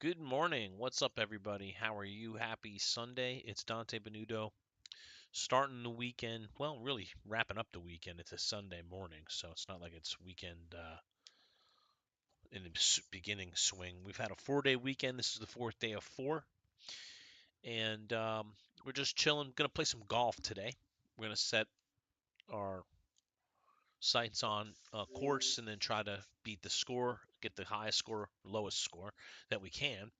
Good morning. What's up, everybody? How are you? Happy Sunday. It's Dante Benudo starting the weekend. Well, really wrapping up the weekend. It's a Sunday morning, so it's not like it's weekend in the beginning swing. We've had a 4-day weekend. This is the fourth day of four, and we're just chilling. Going to play some golf today. We're going to set our sights on a course and then try to beat the score, get the highest score, lowest score that we can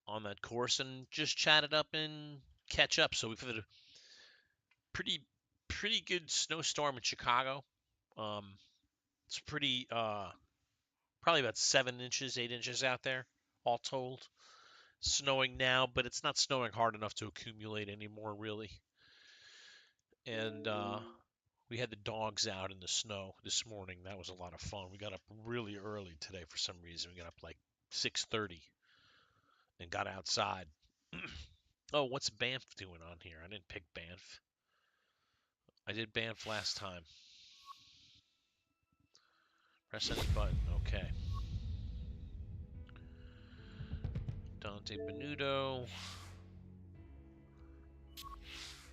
on that course and just chat it up and catch up. So we've had a pretty pretty good snowstorm in Chicago. Um, it's pretty probably about 7 inches, 8 inches out there, all told. Snowing now, but it's not snowing hard enough to accumulate anymore, really. And we had the dogs out in the snow this morning. That was a lot of fun. We got up really early today for some reason. We got up like 6:30 and got outside. Oh, what's Banff doing on here? I didn't pick Banff. I did Banff last time. Press any button. Okay. Dante Benudo.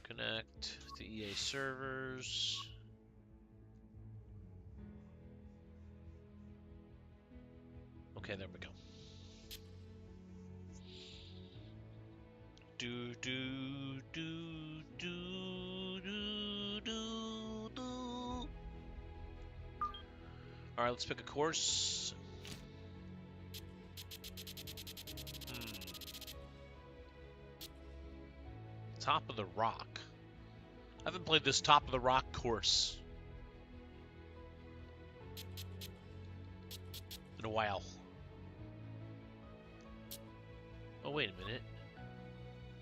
Connect to EA servers. Okay, there we go. Do do do do do do do. All right, let's pick a course. Top of the Rock. I haven't played this Top of the Rock course in a while. Oh, wait a minute.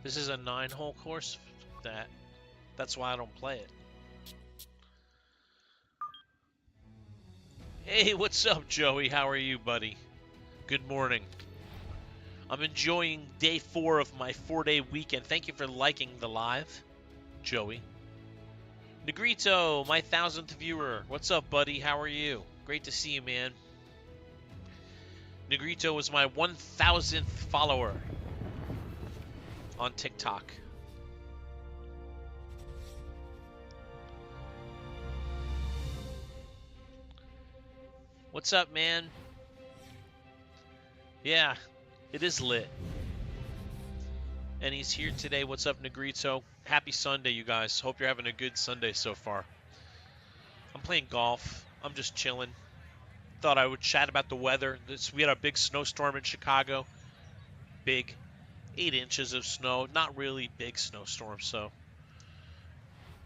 This is a 9-hole course? That's why I don't play it. Hey, what's up, Joey? How are you, buddy? Good morning. I'm enjoying day 4 of my 4-day weekend. Thank you for liking the live, Joey. Negrito, my 1,000th viewer. What's up, buddy? How are you? Great to see you, man. Negrito was my 1,000th follower on TikTok. What's up, man? Yeah, it is lit. And he's here today. What's up, Negrito? Happy Sunday, you guys. Hope you're having a good Sunday so far. I'm playing golf. I'm just chilling. Thought I would chat about the weather. We had a big snowstorm in Chicago. Big. 8 inches of snow. Not really big snowstorm, so.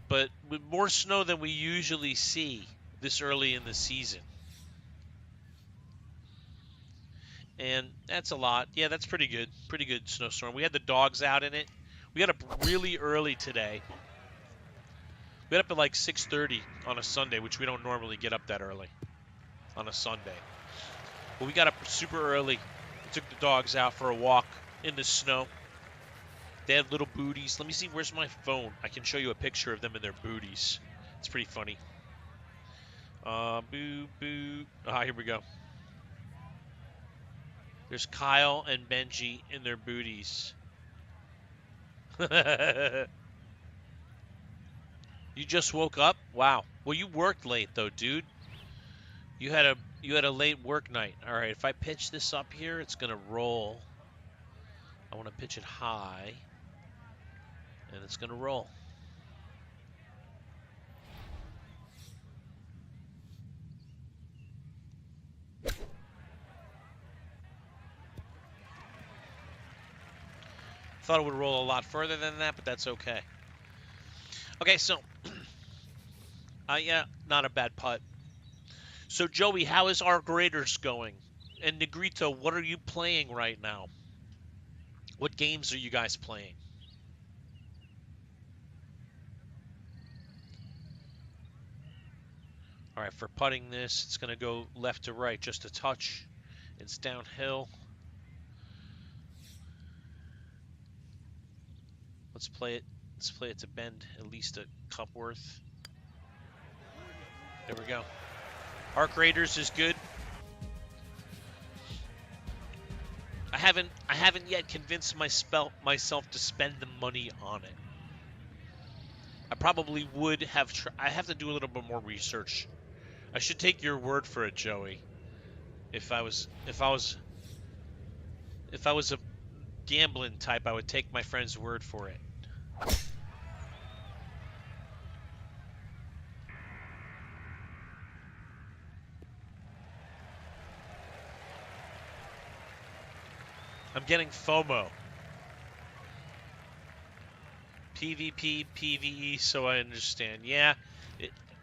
But with more snow than we usually see this early in the season. And that's a lot. Yeah, that's pretty good. Pretty good snowstorm. We had the dogs out in it. We got up really early today. We got up at like 6:30 on a Sunday, which we don't normally get up that early on a Sunday. But we got up super early. We took the dogs out for a walk in the snow. They had little booties. Let me see, where's my phone? I can show you a picture of them in their booties. It's pretty funny. Boo, boo. Ah, here we go. There's Kyle and Benji in their booties. You just woke up? Wow. Well, you worked late though, dude. You had a late work night. All right, if I pitch this up here, it's going to roll. I want to pitch it high. And it's going to roll. Thought it would roll a lot further than that, but that's okay. Okay, so yeah, not a bad putt. So Joey, how is our graders going? And Negrito, what are you playing right now? What games are you guys playing? All right, for putting this, it's going to go left to right just a touch. It's downhill. Let's play it. Let's play it to bend at least a cup worth. There we go. Arc Raiders is good. I haven't yet convinced myself to spend the money on it. I probably would have. I have to do a little bit more research. I should take your word for it, Joey. If I was a gambling type, I would take my friend's word for it. I'm getting FOMO. PvP, PvE, so I understand. Yeah,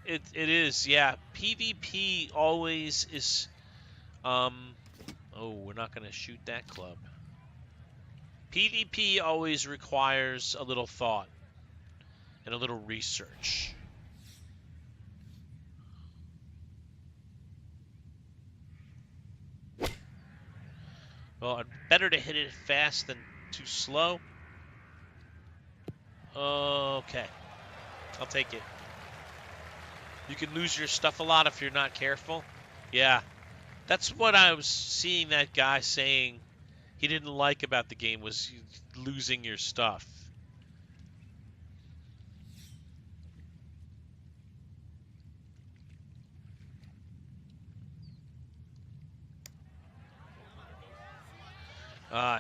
it is. Yeah, PvP always is. Oh, we're not gonna shoot that club. PvP always requires a little thought and a little research. Well, better to hit it fast than too slow. Okay, I'll take it. You can lose your stuff a lot if you're not careful. Yeah, that's what I was seeing that guy saying he didn't like about the game was losing your stuff.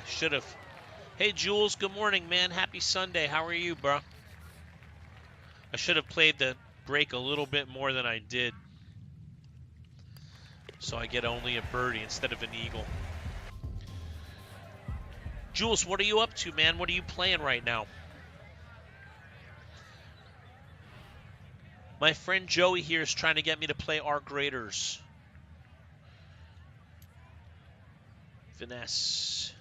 Should have. Hey, Jules, good morning, man. Happy Sunday. How are you, bro? I should have played the break a little bit more than I did. So I get only a birdie instead of an eagle. Jules, what are you up to, man? What are you playing right now? My friend Joey here is trying to get me to play Arc Raiders. Finesse.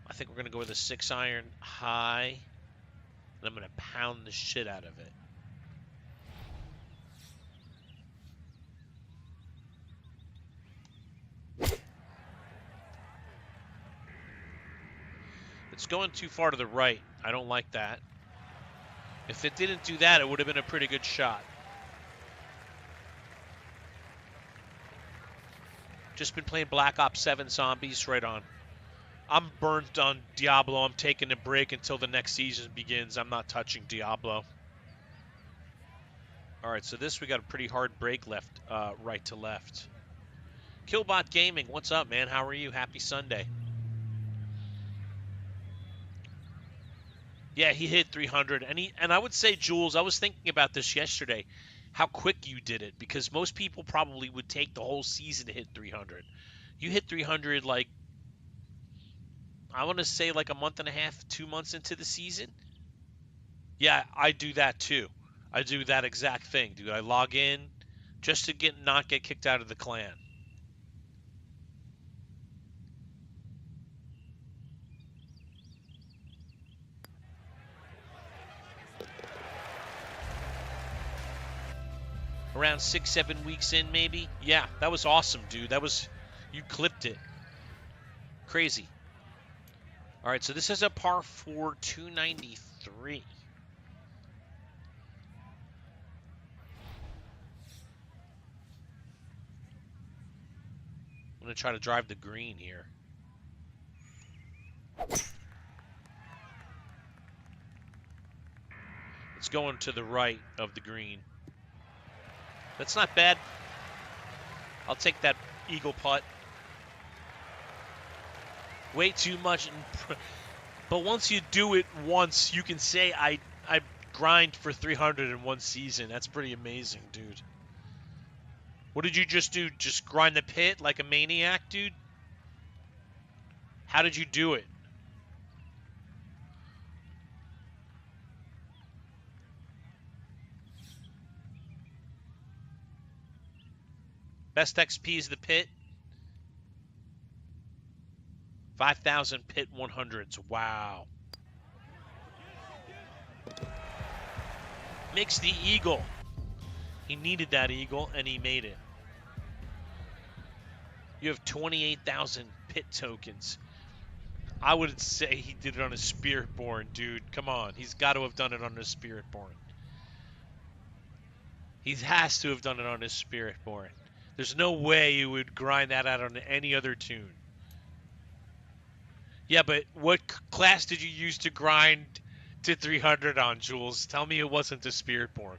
I think we're going to go with a 6-iron high. And I'm going to pound the shit out of it. It's going too far to the right. I don't like that. If it didn't do that, it would have been a pretty good shot. Just been playing Black Ops 7 Zombies. Right on. I'm burnt on Diablo. I'm taking a break until the next season begins. I'm not touching Diablo. All right, so this we got a pretty hard break left, right to left. Killbot Gaming, what's up, man? How are you? Happy Sunday. Yeah, he hit 300, and I would say, Jules, I was thinking about this yesterday, how quick you did it, because most people probably would take the whole season to hit 300. You hit 300 like, I want to say like a month and a half, 2 months into the season. Yeah, I do that too. I do that exact thing, dude. I log in just to not get kicked out of the clan. Around 6, 7 weeks in, maybe. Yeah, that was awesome, dude. You clipped it. Crazy. All right, so this is a par 4, 293. I'm going to try to drive the green here. It's going to the right of the green. That's not bad. I'll take that eagle putt. Way too much. But once you do it once, you can say, I grind for 300 in one season. That's pretty amazing, dude. What did you just do? Just grind the pit like a maniac, dude? How did you do it? Best XP is the pit. 5,000 pit 100s. Wow. Makes the eagle. He needed that eagle, and he made it. You have 28,000 pit tokens. I would say he did it on a Spiritborn, dude. Come on. He's got to have done it on a Spiritborn. He has to have done it on his Spiritborn. There's no way you would grind that out on any other tune. Yeah, but what class did you use to grind to 300 on, Jules? Tell me it wasn't the Spiritborn.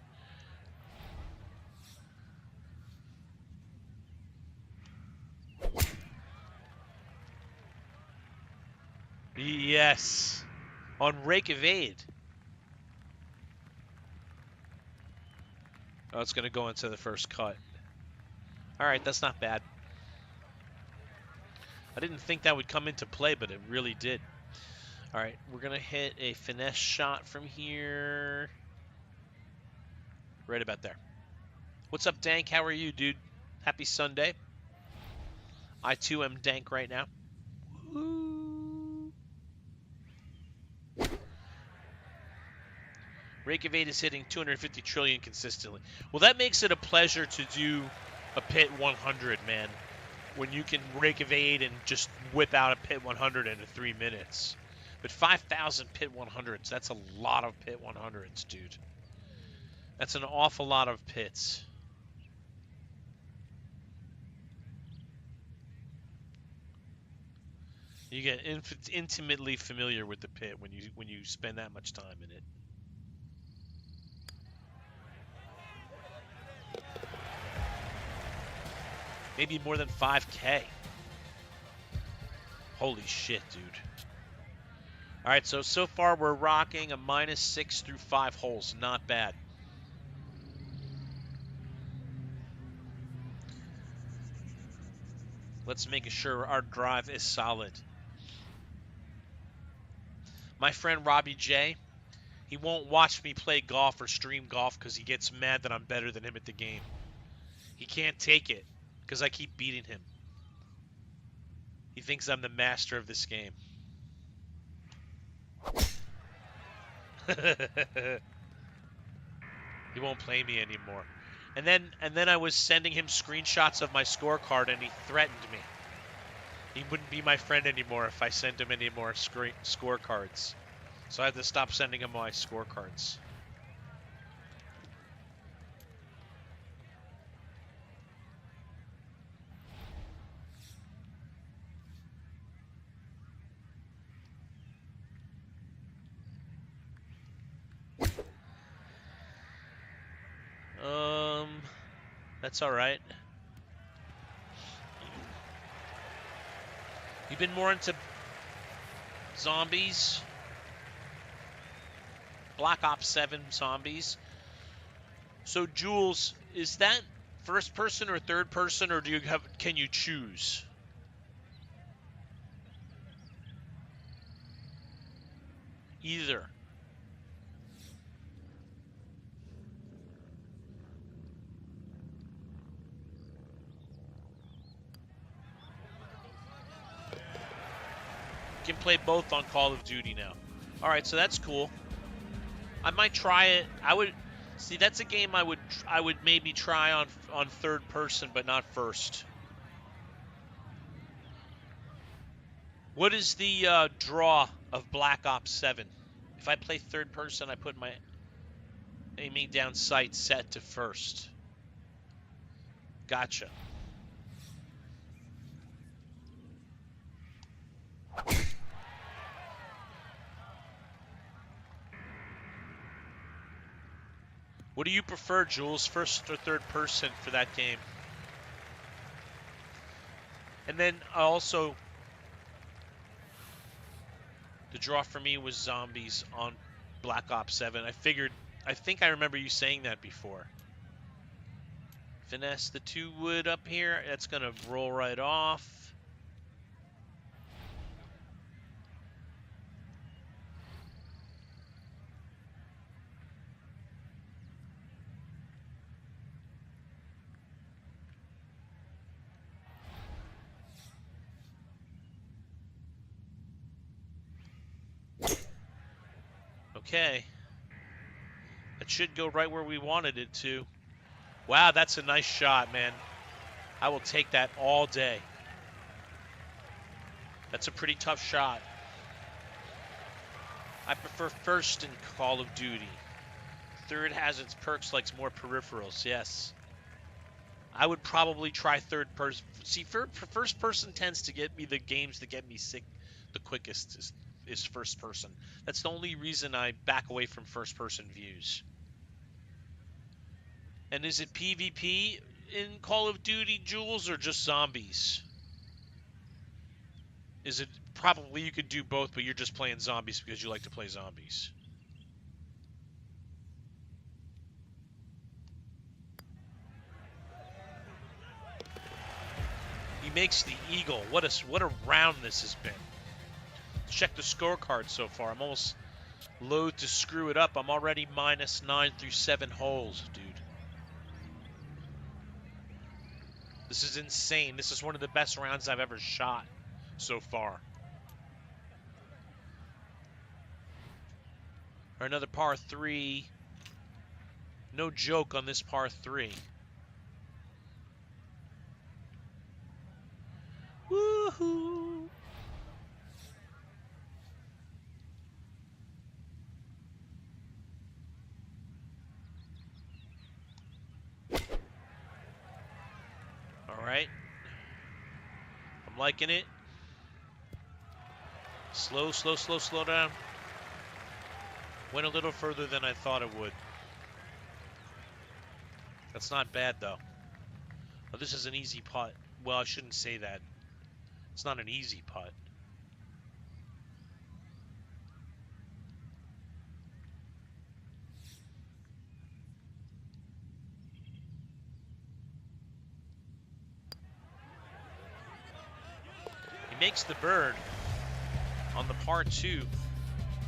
Yes. On Rake Evade. Oh, it's going to go into the first cut. All right, that's not bad. I didn't think that would come into play, but it really did. All right, we're going to hit a finesse shot from here. Right about there. What's up, Dank? How are you, dude? Happy Sunday. I, too, am Dank right now. Woo. Rake of 8 is hitting 250 trillion consistently. Well, that makes it a pleasure to do a pit 100, man. When you can Rake of 8 and just whip out a pit 100 in 3 minutes. But 5,000 pit 100s, that's a lot of pit 100s, dude. That's an awful lot of pits. You get intimately familiar with the pit when you spend that much time in it. Maybe more than 5K. Holy shit, dude. All right, so far we're rocking a -6 through 5 holes. Not bad. Let's make sure our drive is solid. My friend Robbie J, he won't watch me play golf or stream golf because he gets mad that I'm better than him at the game. He can't take it because I keep beating him. He thinks I'm the master of this game. He won't play me anymore. And then I was sending him screenshots of my scorecard, and he threatened me. He wouldn't be my friend anymore if I sent him any more scorecards. So I had to stop sending him my scorecards. That's all right. You've been more into zombies? Black Ops 7 zombies. So Jules, is that first person or third person, or can you choose? Either. You can play both on Call of Duty now. All right, so that's cool. I might try it. That's a game I would maybe try on third person, but not first. What is the draw of Black Ops 7? If I play third person, I put my aiming down sight set to first. Gotcha. What do you prefer, Jules, first or third person for that game? And then also, the draw for me was zombies on Black Ops 7. I think I remember you saying that before. Finesse the 2 wood up here. That's going to roll right off. Okay. That should go right where we wanted it to. Wow, that's a nice shot, man. I will take that all day. That's a pretty tough shot. I prefer first in Call of Duty. Third has its perks like more peripherals, yes. I would probably try third person. See, first person tends to get me the games that get me sick the quickest is first person. That's the only reason I back away from first person views. And is it PvP in Call of Duty, Jules, or just zombies? Is it probably you could do both, but you're just playing zombies because you like to play zombies? He makes the eagle. What a round this has been. Let's check the scorecard so far. I'm almost loath to screw it up. I'm already -9 through 7 holes, dude. This is insane. This is one of the best rounds I've ever shot so far. Or another par 3. No joke on this par 3. Woohoo! All right. I'm liking it. Slow down. Went a little further than I thought it would. That's not bad, though. Oh, this is an easy putt. Well, I shouldn't say that. It's not an easy putt. He makes the bird on the par 2,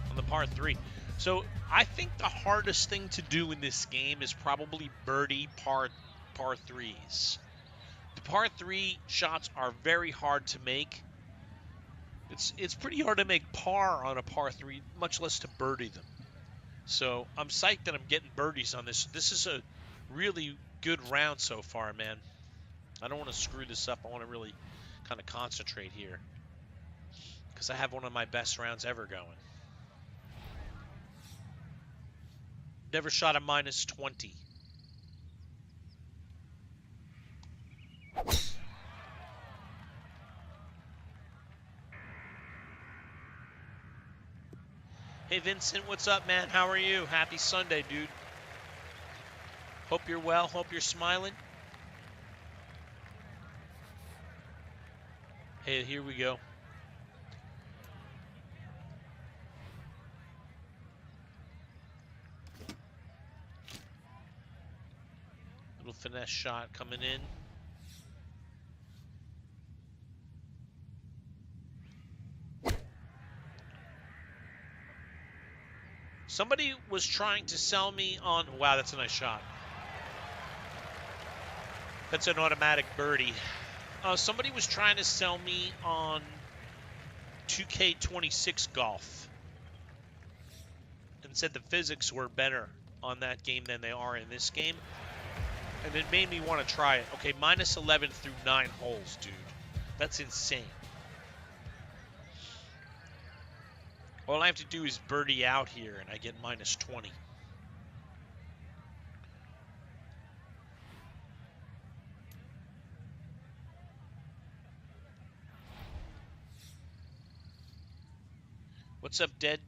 on the par 3. So I think the hardest thing to do in this game is probably birdie par 3s. The par 3 shots are very hard to make. It's pretty hard to make par on a par 3, much less to birdie them. So I'm psyched that I'm getting birdies on this. This is a really good round so far, man. I don't want to screw this up. I want to really kind of concentrate here because I have one of my best rounds ever going. Never shot a -20. Hey, Vincent, what's up, man? How are you? Happy Sunday, dude. Hope you're well. Hope you're smiling. Hey, here we go. Little finesse shot coming in. Somebody was trying to sell me on... Wow, that's a nice shot. That's an automatic birdie. Somebody was trying to sell me on 2K26 golf and said the physics were better on that game than they are in this game. And it made me want to try it. Okay, -11 through 9 holes, dude. That's insane. All I have to do is birdie out here, and I get -20. What's up, Dead?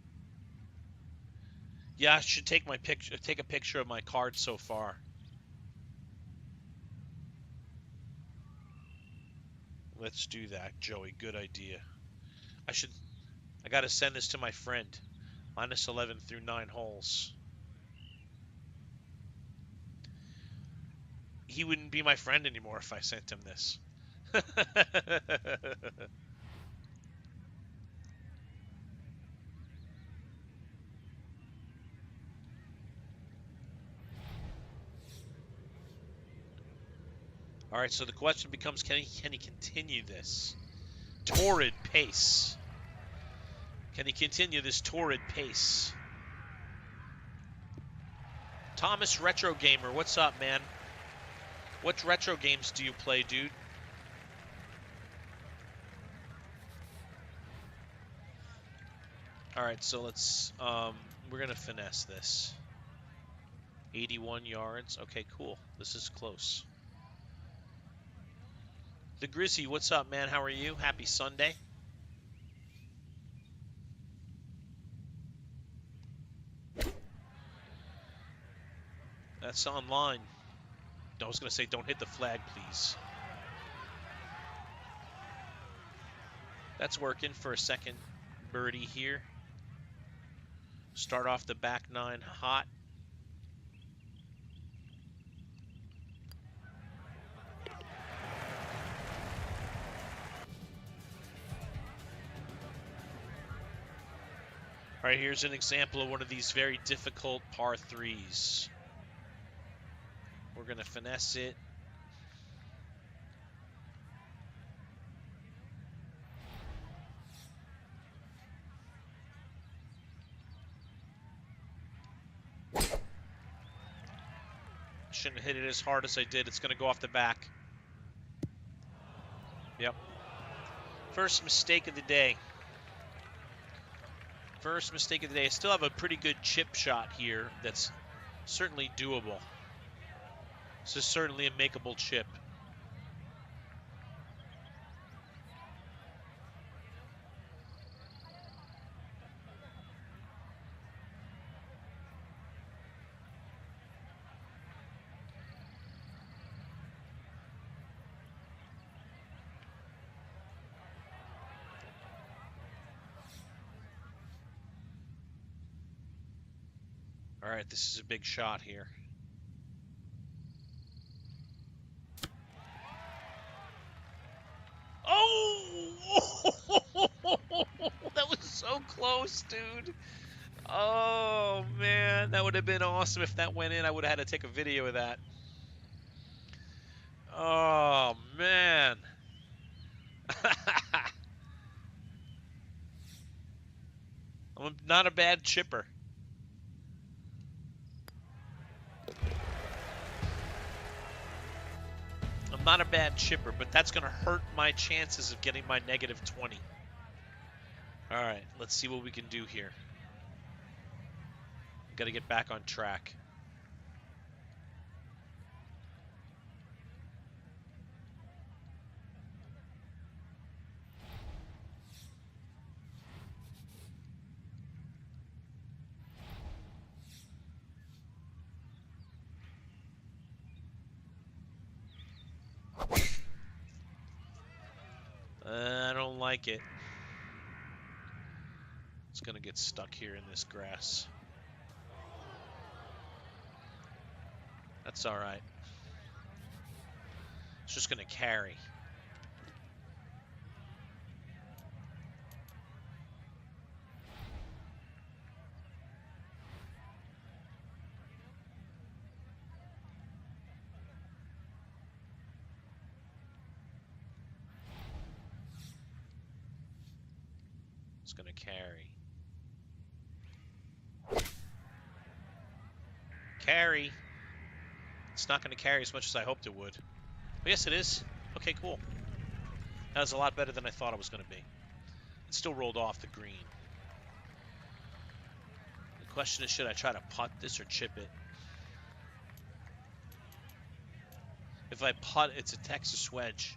Yeah, I should take my picture. Take a picture of my card so far. Let's do that, Joey. Good idea. I got to send this to my friend. -11 through 9 holes. He wouldn't be my friend anymore if I sent him this. All right, so the question becomes, can he continue this torrid pace? Can he continue this torrid pace? Thomas Retro Gamer, what's up, man? What retro games do you play, dude? All right, so let's we're gonna finesse this. 81 yards. Okay, cool. This is close. The Grizzy, what's up, man? How are you? Happy Sunday. That's online. I was going to say, don't hit the flag, please. That's working for a second birdie here. Start off the back nine hot. All right, here's an example of one of these very difficult par threes. We're going to finesse it. Shouldn't hit it as hard as I did. It's going to go off the back. Yep. First mistake of the day. First mistake of the day. I still have a pretty good chip shot here that's certainly doable. This is certainly a makeable chip. All right, this is a big shot here. Oh! That was so close, dude. Oh, man. That would have been awesome if that went in. I would have had to take a video of that. Oh, man. I'm not a bad chipper. I'm not a bad chipper, but that's going to hurt my chances of getting my negative 20. All right, let's see what we can do here. Got to get back on track. I don't like it. It's going to get stuck here in this grass. That's all right. It's just going to carry. It's going to carry. Carry. It's not going to carry as much as I hoped it would. But yes, it is. Okay, cool. That was a lot better than I thought it was going to be. It still rolled off the green. The question is, should I try to putt this or chip it? If I putt, it's a Texas wedge.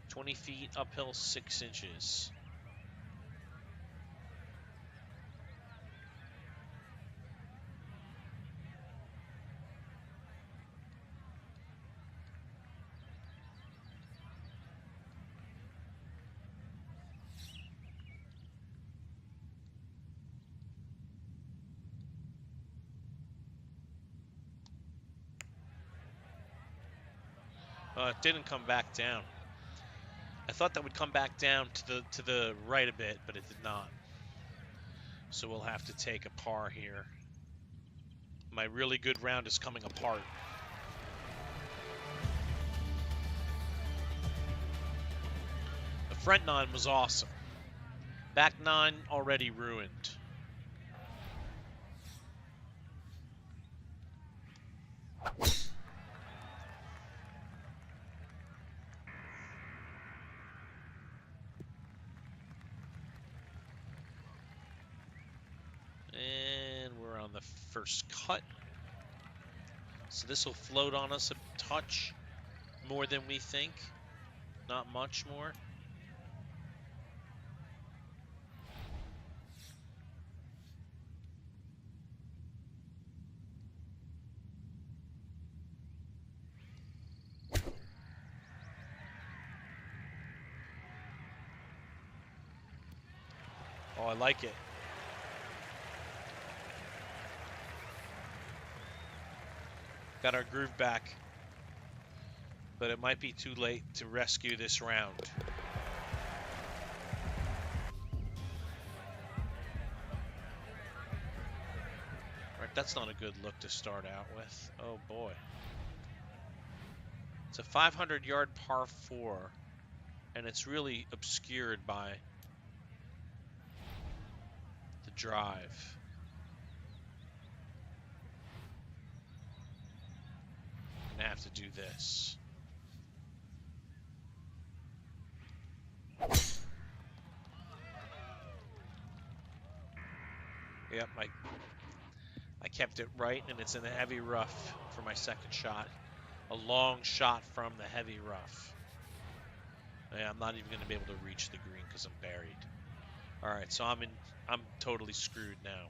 "20 feet, uphill 6 inches. It didn't come back down. I thought that would come back down to the right a bit, but it did not. So we'll have to take a par here. My really good round is coming apart. The front nine was awesome. Back nine already ruined. And we're on the the first cut. So this will float on us a touch more than we think. Not much more. Oh, I like it. Got our groove back. But it might be too late to rescue this round. All right, that's not a good look to start out with. Oh boy. It's a 500-yard par 4, and it's really obscured by the drive. I'm gonna have to do this. Yep, I kept it right, and it's in the heavy rough for my second shot. A long shot from the heavy rough. Yeah, I'm not even going to be able to reach the green because I'm buried. All right, so I'm totally screwed now.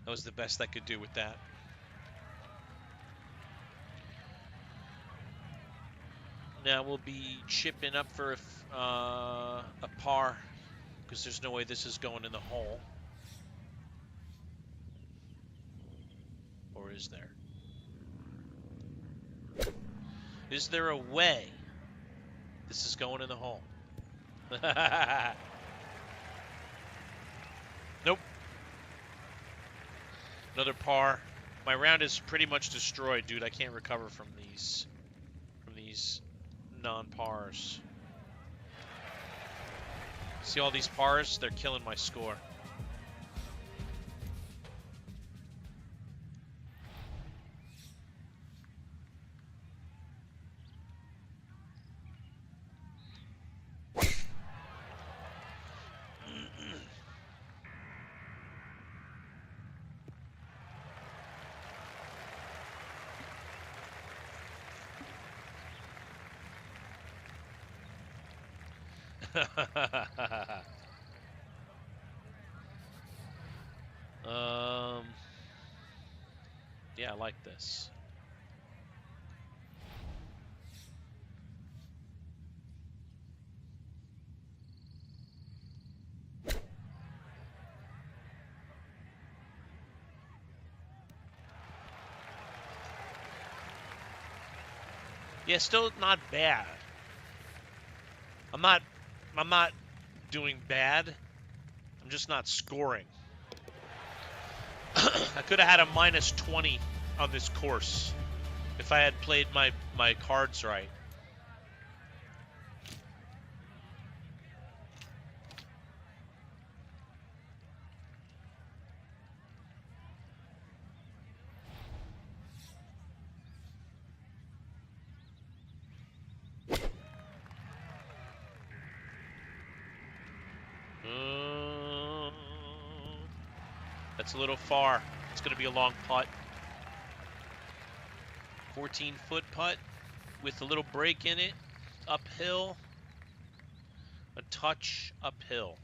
That was the best I could do with that. Now we'll be chipping up for a par because there's no way this is going in the hole. Or is there? Is there a way this is going in the hole? Nope. Another par. My round is pretty much destroyed, dude. I can't recover from these non-pars. See all these pars? They're killing my score. Yeah, I like this. Yeah, still not bad. I'm not doing bad. I'm just not scoring. I could have had a minus 20 on this course if I had played my cards right. That's a little far. It's going to be a long putt. 14-foot putt with a little break in it. Uphill. A touch uphill.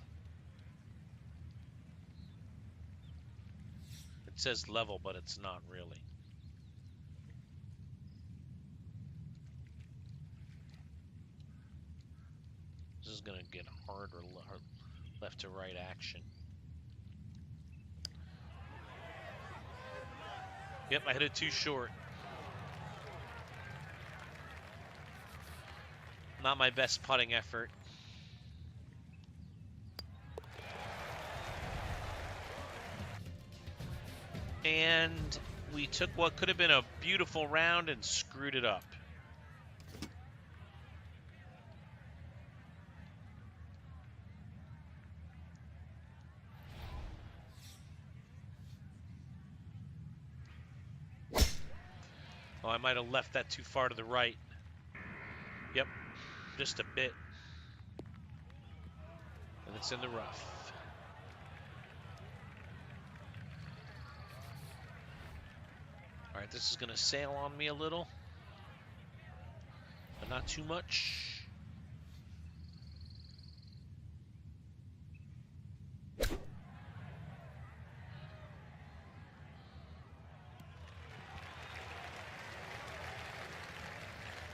It says level, but it's not really. This is going to get harder left to right action. Yep, I hit it too short. Not my best putting effort. And we took what could have been a beautiful round and screwed it up. Oh, I might have left that too far to the right. just a bit. And it's in the rough. All right, this is going to sail on me a little, but not too much.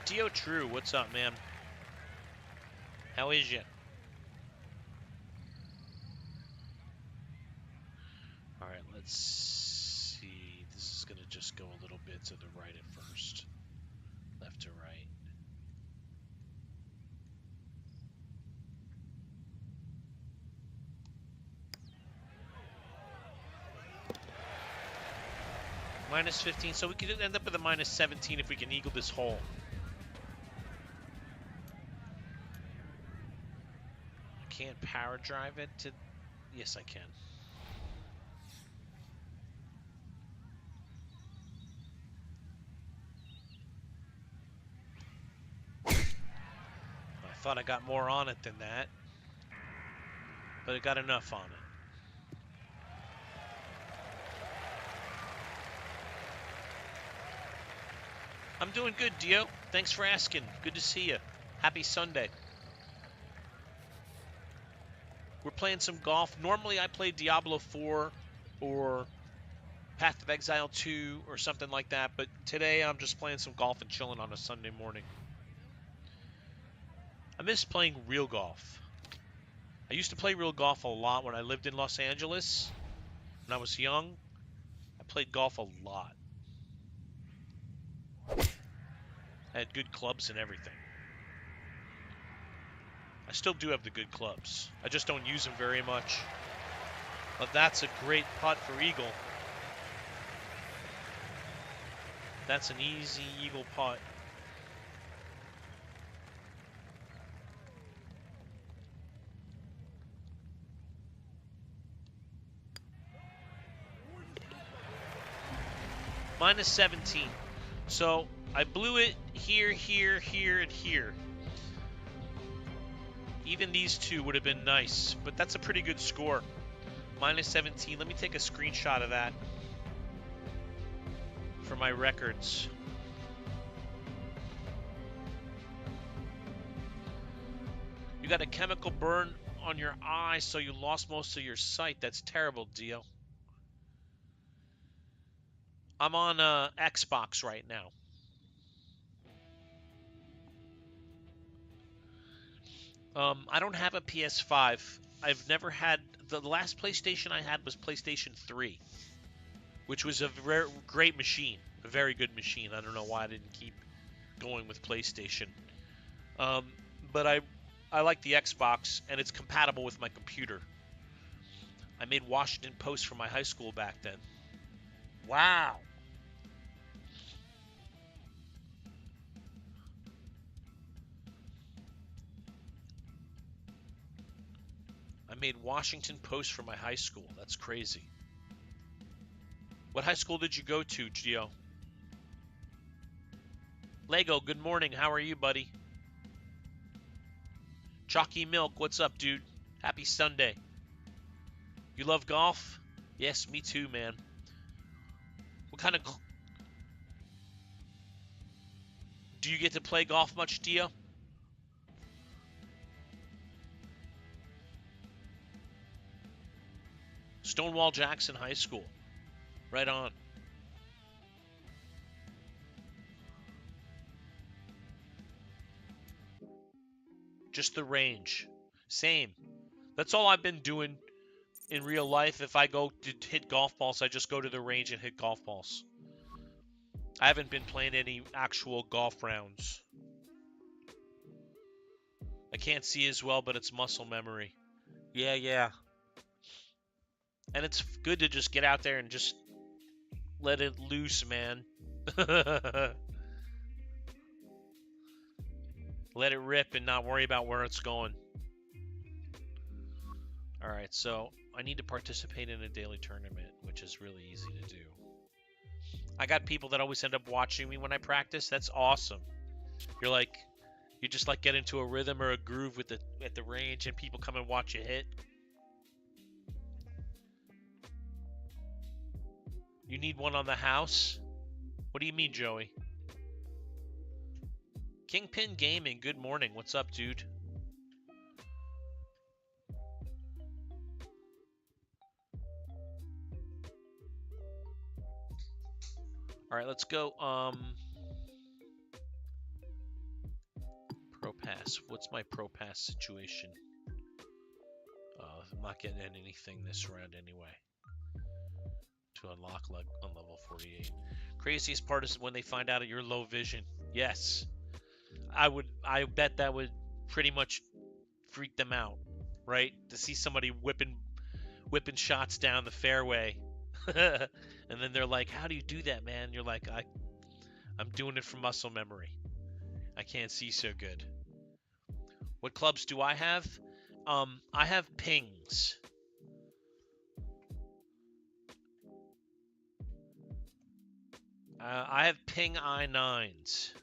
Dio True, what's up, man? How is you? All right, let's see. This is going to just go a little bit to the right at first. Left to right. Minus 15, so we could end up with a minus 17 if we can eagle this hole. I can't power drive it to... Yes, I can. I thought I got more on it than that, but it got enough on it. I'm doing good, Dio. Thanks for asking. Good to see you. Happy Sunday. We're playing some golf. Normally I play Diablo 4 or Path of Exile 2 or something like that, but today I'm just playing some golf and chilling on a Sunday morning. I miss playing real golf. I used to play real golf a lot when I lived in Los Angeles. When I was young, I played golf a lot. I had good clubs and everything. I still do have the good clubs. I just don't use them very much. But that's a great putt for eagle. That's an easy eagle putt. Minus 17. So I blew it here, here, here, and here. Even these two would have been nice, but that's a pretty good score. Minus 17. Let me take a screenshot of that for my records. You got a chemical burn on your eye, so you lost most of your sight. That's terrible, Dio. I'm on Xbox right now. I don't have a PS5. I've never had... The last PlayStation I had was PlayStation 3, which was a very great machine. A very good machine. I don't know why I didn't keep going with PlayStation. But I like the Xbox, and it's compatible with my computer. I made Washington Post for my high school back then. Wow. I made Washington Post for my high school. That's crazy. What high school did you go to, Gio? Lego, good morning. How are you, buddy? Chalky Milk, what's up, dude? Happy Sunday. You love golf? Yes, me too, man. What kind of... Do you get to play golf much, Dio? Stonewall Jackson High School. Right on. Just the range. Same. That's all I've been doing in real life. If I go to hit golf balls, I just go to the range and hit golf balls. I haven't been playing any actual golf rounds. I can't see as well, but it's muscle memory. Yeah. And it's good to just get out there and just let it loose, man. Let it rip and not worry about where it's going. All right, so I need to participate in a daily tournament, which is really easy to do. I got people that always end up watching me when I practice. That's awesome. You're like, You just like get into a rhythm or a groove with at the range, and people come and watch you hit. You need one on the house? What do you mean, Joey? Kingpin Gaming, good morning. What's up, dude? All right, let's go. Pro Pass. What's my Pro Pass situation? I'm not getting anything this round anyway. To unlock on level 48. Craziest part is when they find out you're low vision. Yes. I bet that would pretty much freak them out, right? To see somebody whipping shots down the fairway. And then they're like, "How do you do that, man?" You're like, I'm doing it from muscle memory. I can't see so good. What clubs do I have? I have pings. I have ping I9s.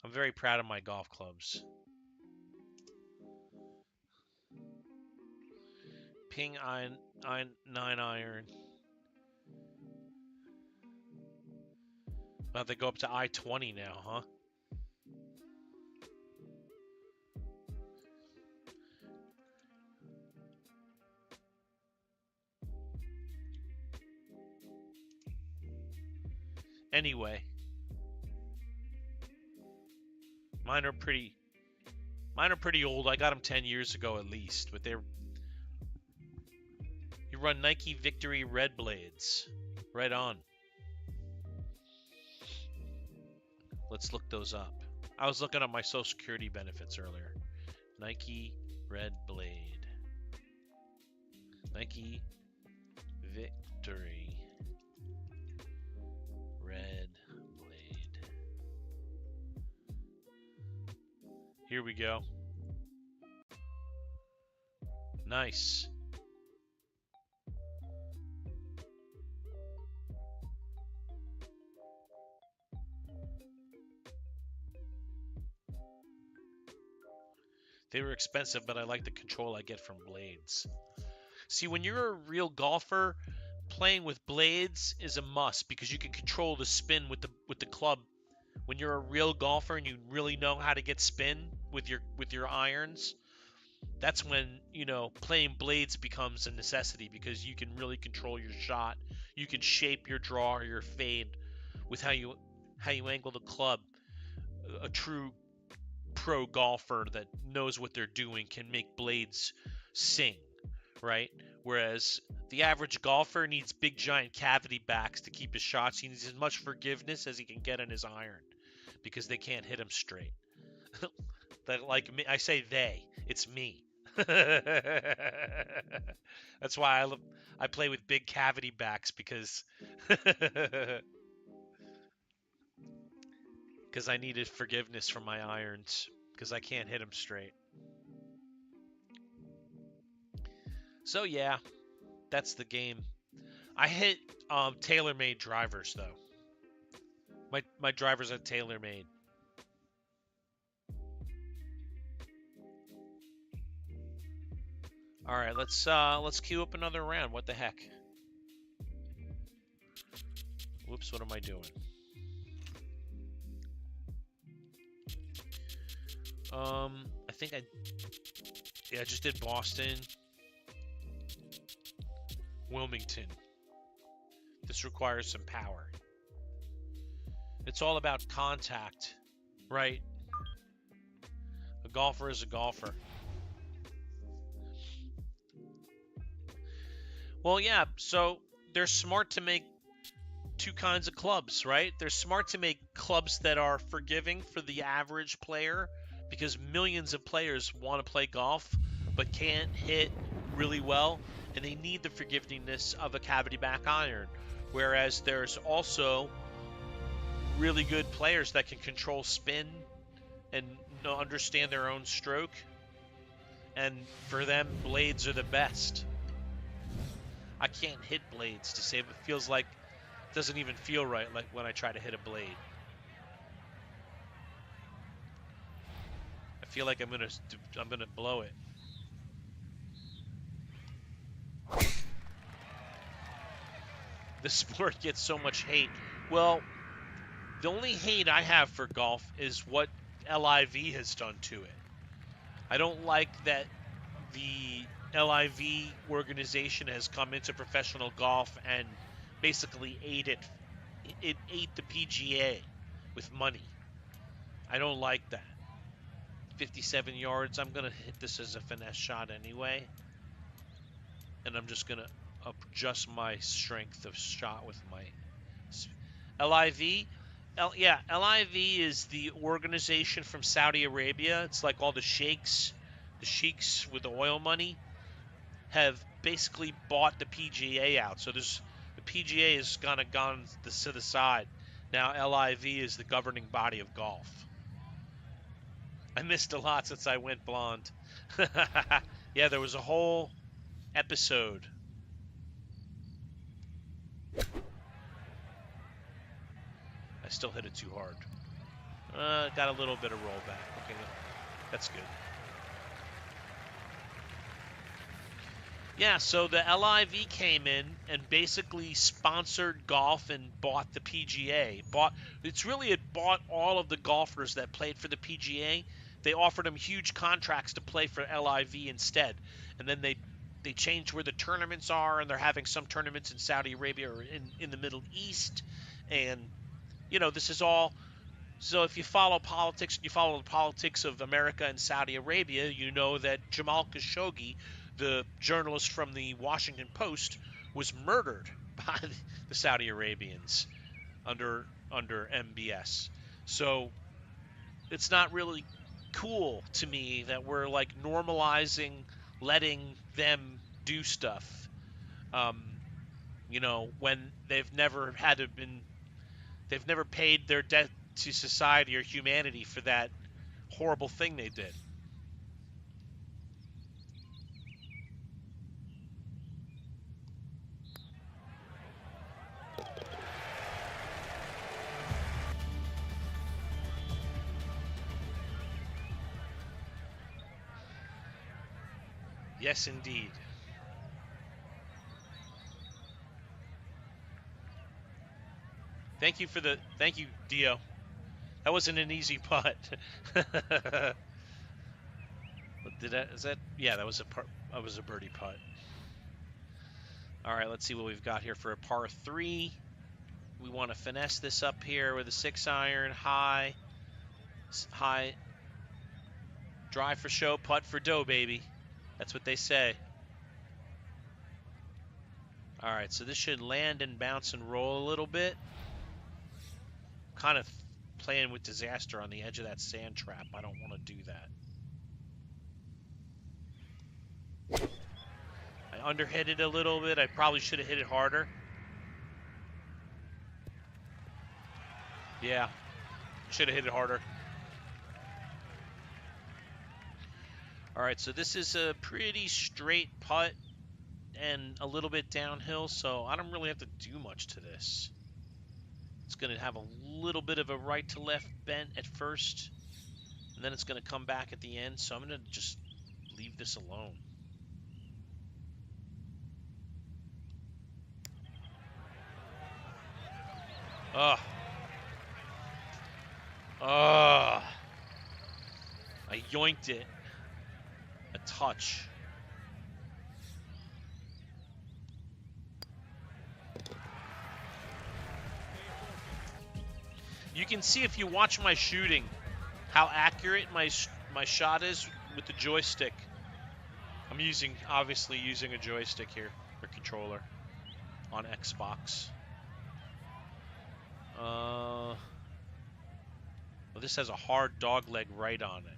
I'm very proud of my golf clubs. Ping I9 iron. Well, they go up to I20 now, huh? Anyway, mine are pretty old. I got them 10 years ago at least, but you run Nike Victory Red Blades. Right on. Let's look those up. I was looking up my Social Security benefits earlier. Nike Red Blade. Nike Victory Red Blade. Here we go. Nice. They were expensive, but I like the control I get from blades. See, when you're a real golfer, playing with blades is a must because you can control the spin with the club. When you're a real golfer and you really know how to get spin with your irons, that's when, playing blades becomes a necessity because you can really control your shot. You can shape your draw or your fade with how you angle the club. A true pro golfer that knows what they're doing can make blades sing, right? Whereas the average golfer needs big giant cavity backs to keep his shots. He needs as much forgiveness as he can get in his iron because they can't hit him straight. That, like me, I say it's me. That's why I play with big cavity backs because because I needed forgiveness from my irons because I can't hit them straight. So yeah, that's the game. I hit TaylorMade drivers though. My drivers are TaylorMade. All right, let's queue up another round. What the heck? Whoops, what am I doing? I think I just did Boston, Wilmington. This requires some power. It's all about contact, right? A golfer is a golfer. Well, yeah, so they're smart to make two kinds of clubs, right? They're smart to make clubs that are forgiving for the average player because millions of players want to play golf but can't hit really well, and they need the forgiveness of a cavity back iron. Whereas there's also really good players that can control spin and understand their own stroke, and for them, blades are the best. I can't hit blades to save. It feels like it doesn't even feel right like when I try to hit a blade. I feel like I'm gonna blow it. The sport gets so much hate. Well, the only hate I have for golf is what LIV has done to it. I don't like that the LIV organization has come into professional golf and basically ate it. It ate the PGA with money. I don't like that. 57 yards. I'm going to hit this as a finesse shot anyway. And I'm just going to adjust my strength of shot with my LIV. Yeah, LIV is the organization from Saudi Arabia. It's like all the sheiks with the oil money have basically bought the PGA out. So the PGA has kind of gone to the side. Now LIV is the governing body of golf. I missed a lot since I went blonde. Yeah, there was a whole episode. I still hit it too hard. Got a little bit of rollback. Okay, that's good. Yeah, so the LIV came in and basically sponsored golf and bought the PGA. It bought all of the golfers that played for the PGA. They offered them huge contracts to play for LIV instead. And then they changed where the tournaments are, and they're having some tournaments in Saudi Arabia or in the Middle East. And this is all. So if you follow politics, you follow the politics of America and Saudi Arabia, you know that Jamal Khashoggi, the journalist from the Washington Post, was murdered by the Saudi Arabians under MBS. So it's not really cool to me that we're like normalizing letting them do stuff. When they've never paid their debt to society or humanity for that horrible thing they did. Yes, indeed. Thank you, Dio. That wasn't an easy putt. Yeah, that was a birdie putt. All right, let's see what we've got here for a par 3. We want to finesse this up here with a 6-iron, high, drive for show, putt for dough, baby. That's what they say. All right, so this should land and bounce and roll a little bit. Kind of playing with disaster on the edge of that sand trap. I don't want to do that. I underhit it a little bit. I probably should have hit it harder. Yeah, should have hit it harder. All right, so this is a pretty straight putt and a little bit downhill, so I don't really have to do much to this. It's going to have a little bit of a right to left bent at first, and then it's going to come back at the end, so I'm going to just leave this alone. Ugh. Ugh. I yoinked it a touch. You can see if you watch my shooting how accurate my shot is with the joystick. I'm obviously using a joystick here, or controller, on Xbox. Well, this has a hard dog leg right on it.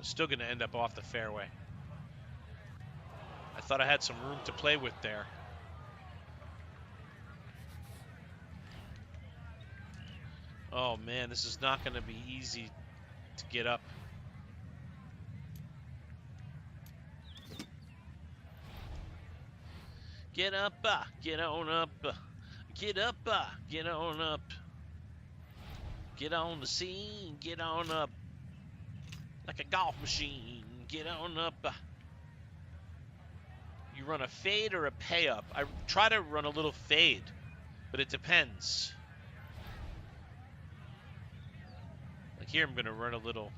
Still going to end up off the fairway. thought I had some room to play with there. Oh, man, this is not going to be easy to get up. Get up, get on up. Get up, get on up. Get on the scene, get on up. Like a golf machine, get on up. You run a fade or a pay up? I try to run a little fade, but it depends. Like here, I'm going to run a little.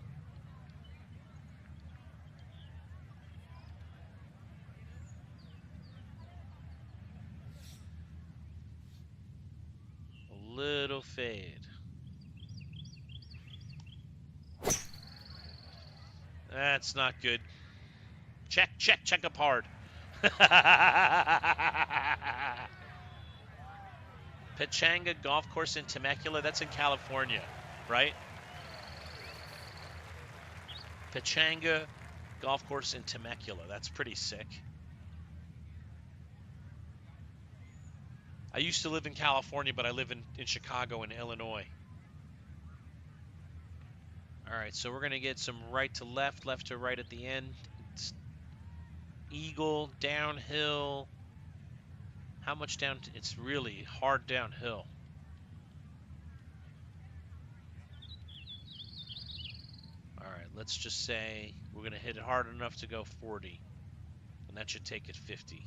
A little fade. That's not good. Check, check, check up hard. Pechanga Golf Course in Temecula. That's in California, right? Pechanga Golf Course in Temecula. That's pretty sick. I used to live in California, but I live in Chicago and Illinois. All right, so we're going to get some right to left, left to right at the end. It's eagle, downhill. How much down? It's really hard downhill. All right, let's just say we're going to hit it hard enough to go 40, and that should take it 50.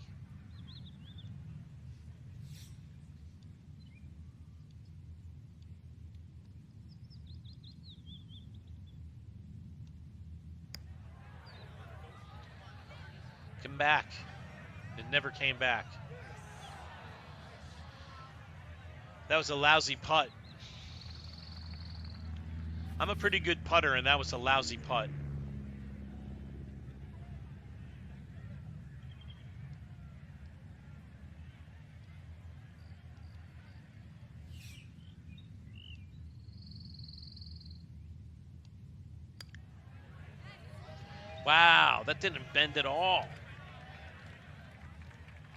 Come back. It never came back. That was a lousy putt. I'm a pretty good putter, and that was a lousy putt. Wow, that didn't bend at all.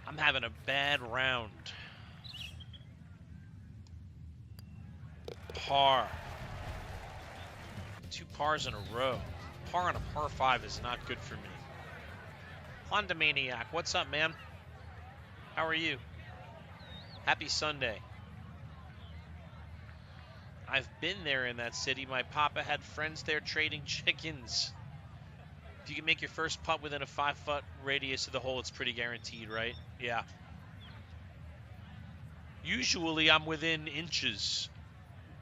I'm having a bad round. Par. 2 pars in a row. Par on a par 5 is not good for me. Honda Maniac, what's up, man? How are you? Happy Sunday. I've been there in that city. My papa had friends there trading chickens. If you can make your first putt within a 5-foot radius of the hole, it's pretty guaranteed, right? Yeah. Usually I'm within inches.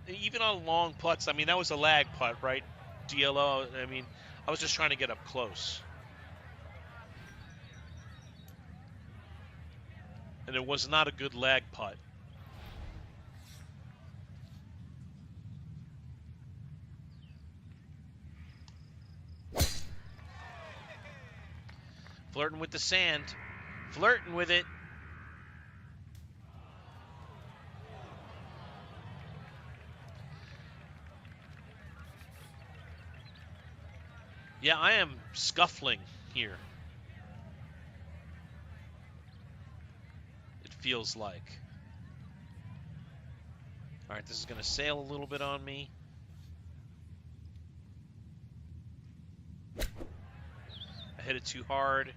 Even on long putts, I mean, that was a lag putt, right? DLO, I mean, I was just trying to get up close. And it was not a good lag putt. Flirting with the sand. Flirting with it. Yeah, I am scuffling here. It feels like. All right, this is going to sail a little bit on me. I hit it too hard.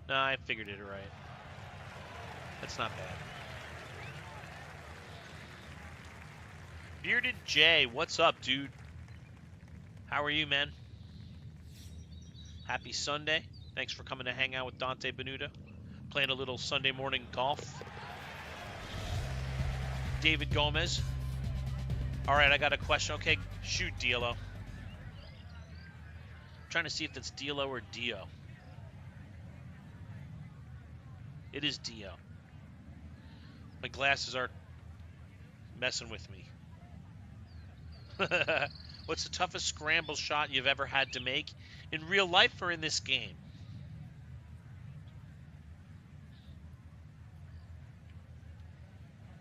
Nah, I figured it right. That's not bad. Bearded J, what's up, dude? How are you, man? Happy Sunday. Thanks for coming to hang out with Dante Benuta. Playing a little Sunday morning golf. David Gomez. All right, I got a question. Okay, shoot, Diallo. I'm trying to see if that's Diallo or Dio. It is Dio. My glasses are messing with me. What's the toughest scramble shot you've ever had to make in real life or in this game?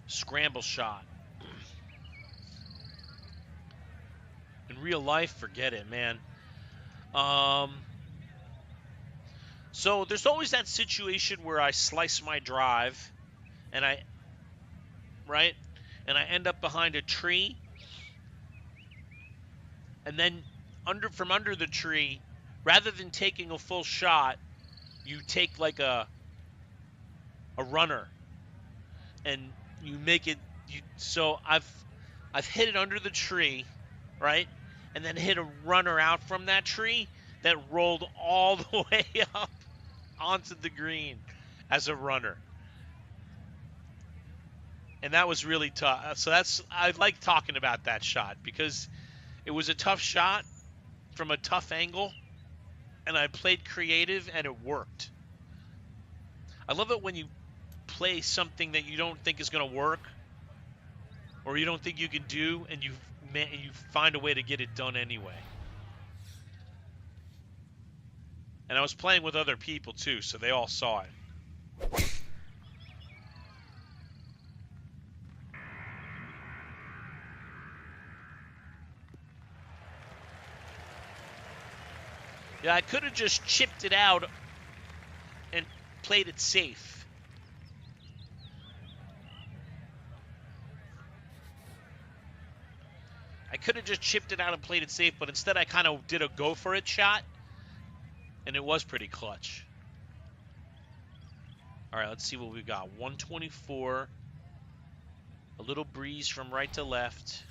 Scramble shot. In real life, forget it, man. So there's always that situation where I slice my drive and right? And I end up behind a tree, and then from under the tree, rather than taking a full shot, you take like a runner and you make it so I've hit it under the tree, right? And then hit a runner out from that tree that rolled all the way up onto the green as a runner. And that was really tough. So I like talking about that shot because it was a tough shot from a tough angle, and I played creative and it worked. I love it when you play something that you don't think is going to work or you don't think you can do, and you find a way to get it done anyway. And I was playing with other people too, so they all saw it. Yeah, I could have just chipped it out and played it safe. I could have just chipped it out and played it safe, but instead I kind of did a go for it shot, and it was pretty clutch. All right, let's see what we got. 124. A little breeze from right to left,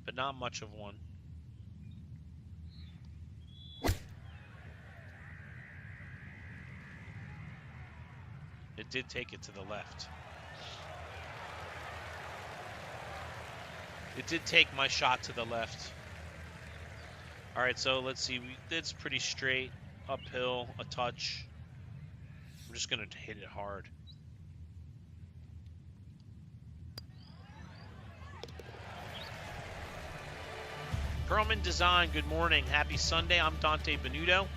but not much of one. It did take it to the left. It did take my shot to the left. All right, so let's see. It's pretty straight, uphill, a touch. I'm just going to hit it hard. Perlman Design, good morning. Happy Sunday. I'm Dante Benuto.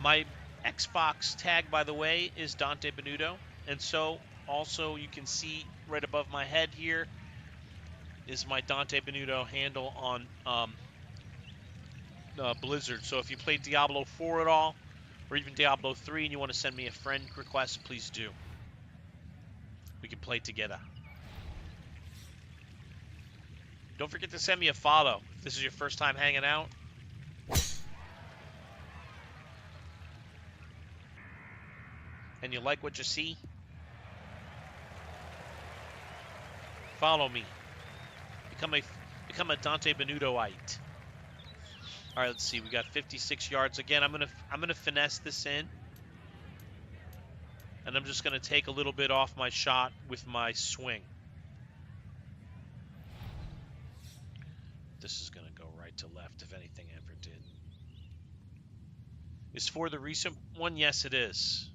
My Xbox tag, by the way, is Dante Benuto. And so also you can see right above my head here is my Dante Benuto handle on Blizzard. So if you play Diablo 4 at all, or even Diablo 3, and you want to send me a friend request, please do. We can play together. Don't forget to send me a follow if this is your first time hanging out. And you like what you see, follow me. Become a Dante Benutoite. All right, let's see. We got 56 yards again. I'm gonna finesse this in, and I'm just gonna take a little bit off my shot with my swing. This is gonna go right to left if anything ever did. Is for the recent one? Yes, it is.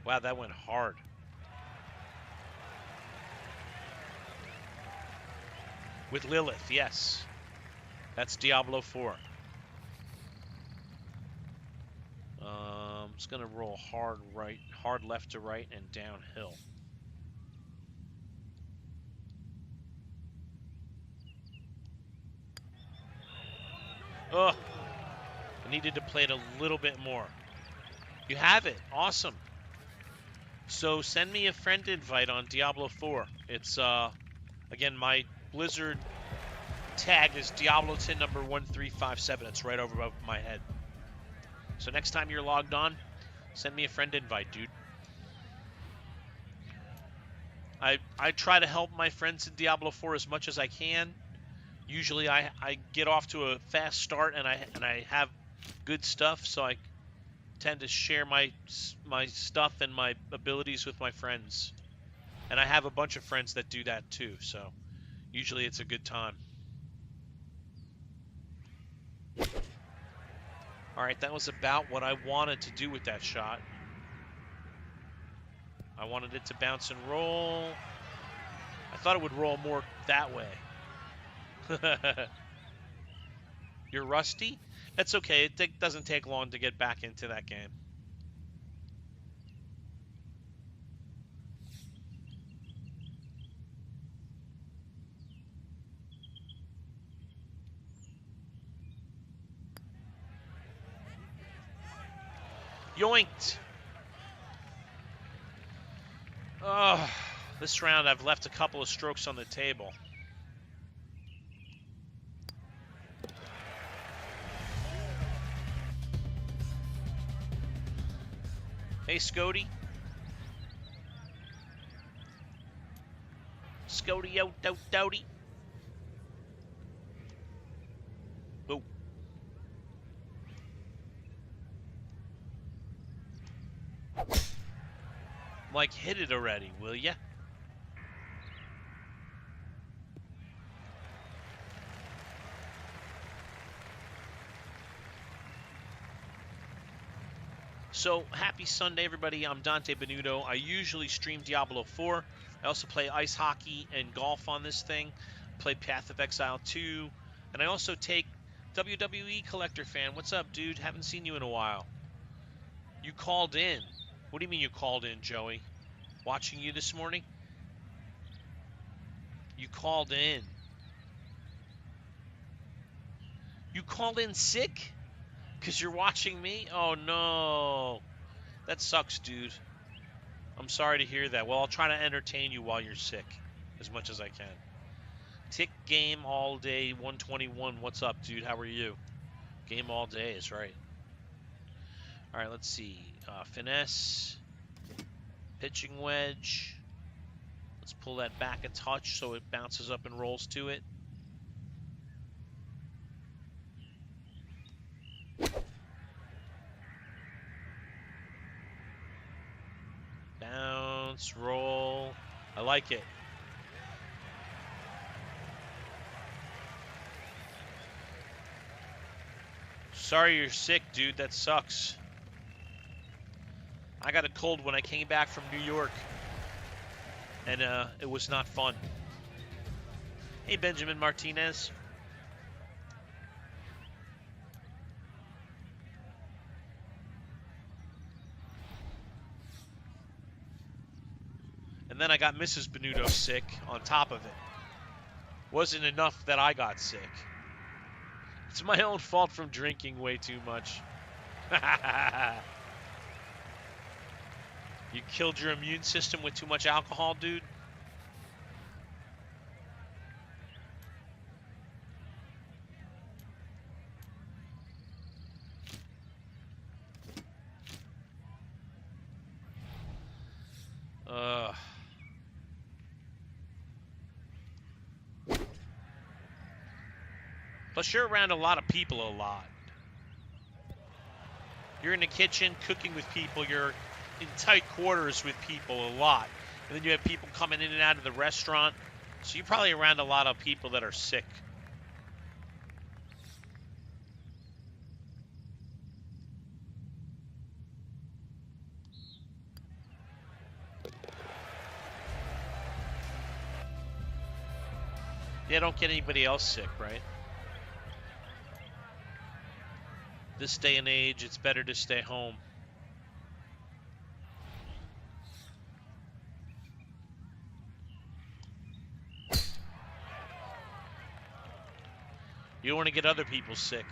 Wow, that went hard. With Lilith, yes. That's Diablo 4. It's going to roll hard right, hard left to right, and downhill. Ugh. I needed to play it a little bit more. You have it. Awesome. So send me a friend invite on Diablo 4. It's, again, my Blizzard tag is Diablo 10 number 1357. It's right over above my head. So next time you're logged on, send me a friend invite, dude. I try to help my friends in Diablo 4 as much as I can. Usually I get off to a fast start and I have good stuff, so I tend to share my stuff and my abilities with my friends. And I have a bunch of friends that do that too, so usually it's a good time. All right, that was about what I wanted to do with that shot. I wanted it to bounce and roll. I thought it would roll more that way. You're rusty? That's okay. It doesn't take long to get back into that game. Yoinked. Oh, this round I've left a couple of strokes on the table. Hey, Scody. Scody-o-do-doty. Whoa. Like, hit it already, will ya? So, happy Sunday, everybody. I'm Dante Benuto. I usually stream Diablo 4. I also play ice hockey and golf on this thing. Play Path of Exile 2. And I also take WWE Collector Fan. What's up, dude? Haven't seen you in a while. You called in. What do you mean you called in, Joey? Watching you this morning? You called in. You called in sick? Because you're watching me? Oh, no. That sucks, dude. I'm sorry to hear that. Well, I'll try to entertain you while you're sick as much as I can. Tick game all day, 121. What's up, dude? How are you? Game all day is right. All right, let's see. Finesse. Pitching wedge. Let's pull that back a touch so it bounces up and rolls to it. Bounce, roll. I like it. Sorry you're sick, dude. That sucks. I got a cold when I came back from New York, and it was not fun. Hey, Benjamin Martinez. And then I got Mrs. Benuto sick on top of it. Wasn't enough that I got sick. It's my own fault from drinking way too much. You killed your immune system with too much alcohol, dude? Plus, you're around a lot of people a lot. You're in the kitchen cooking with people. You're in tight quarters with people a lot. And then you have people coming in and out of the restaurant. So you're probably around a lot of people that are sick. Yeah, don't get anybody else sick, right? This day and age, it's better to stay home. You don't want to get other people sick.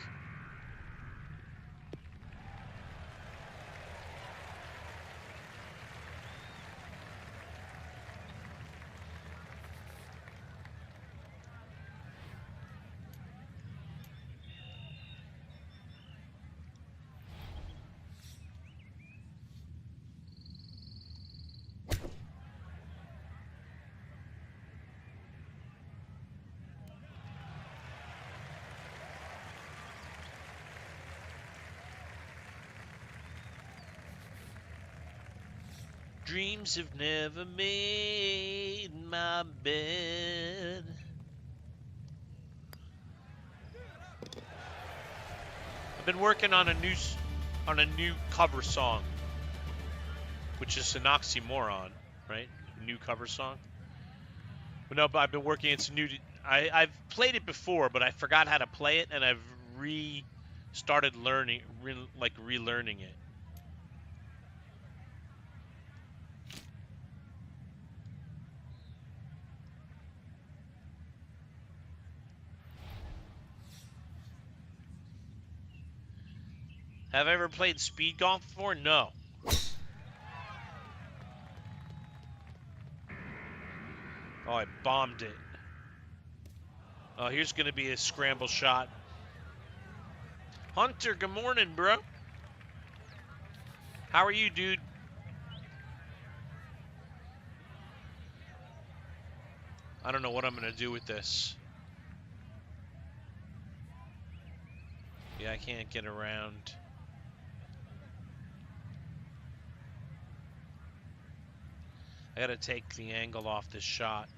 Dreams have never made my bed. I've been working on a new cover song, which is an oxymoron, right? A new cover song. But no, but I've been working. It's new. I've played it before, but I forgot how to play it, and I've started learning, relearning it. Have I ever played speed golf before? No. Oh, I bombed it. Oh, here's going to be a scramble shot. Hunter, good morning, bro. How are you, dude? I don't know what I'm going to do with this. Yeah, I can't get around. I got to take the angle off this shot.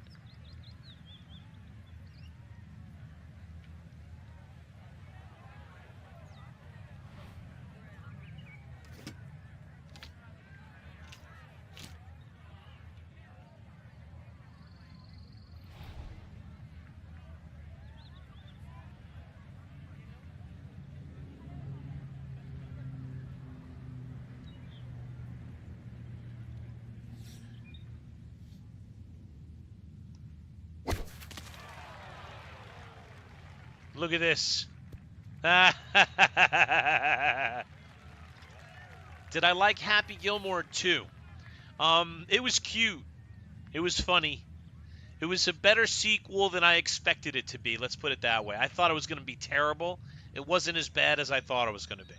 Look at this. Did I like Happy Gilmore too? It was cute. It was funny. It was a better sequel than I expected it to be. Let's put it that way. I thought it was going to be terrible. It wasn't as bad as I thought it was going to be.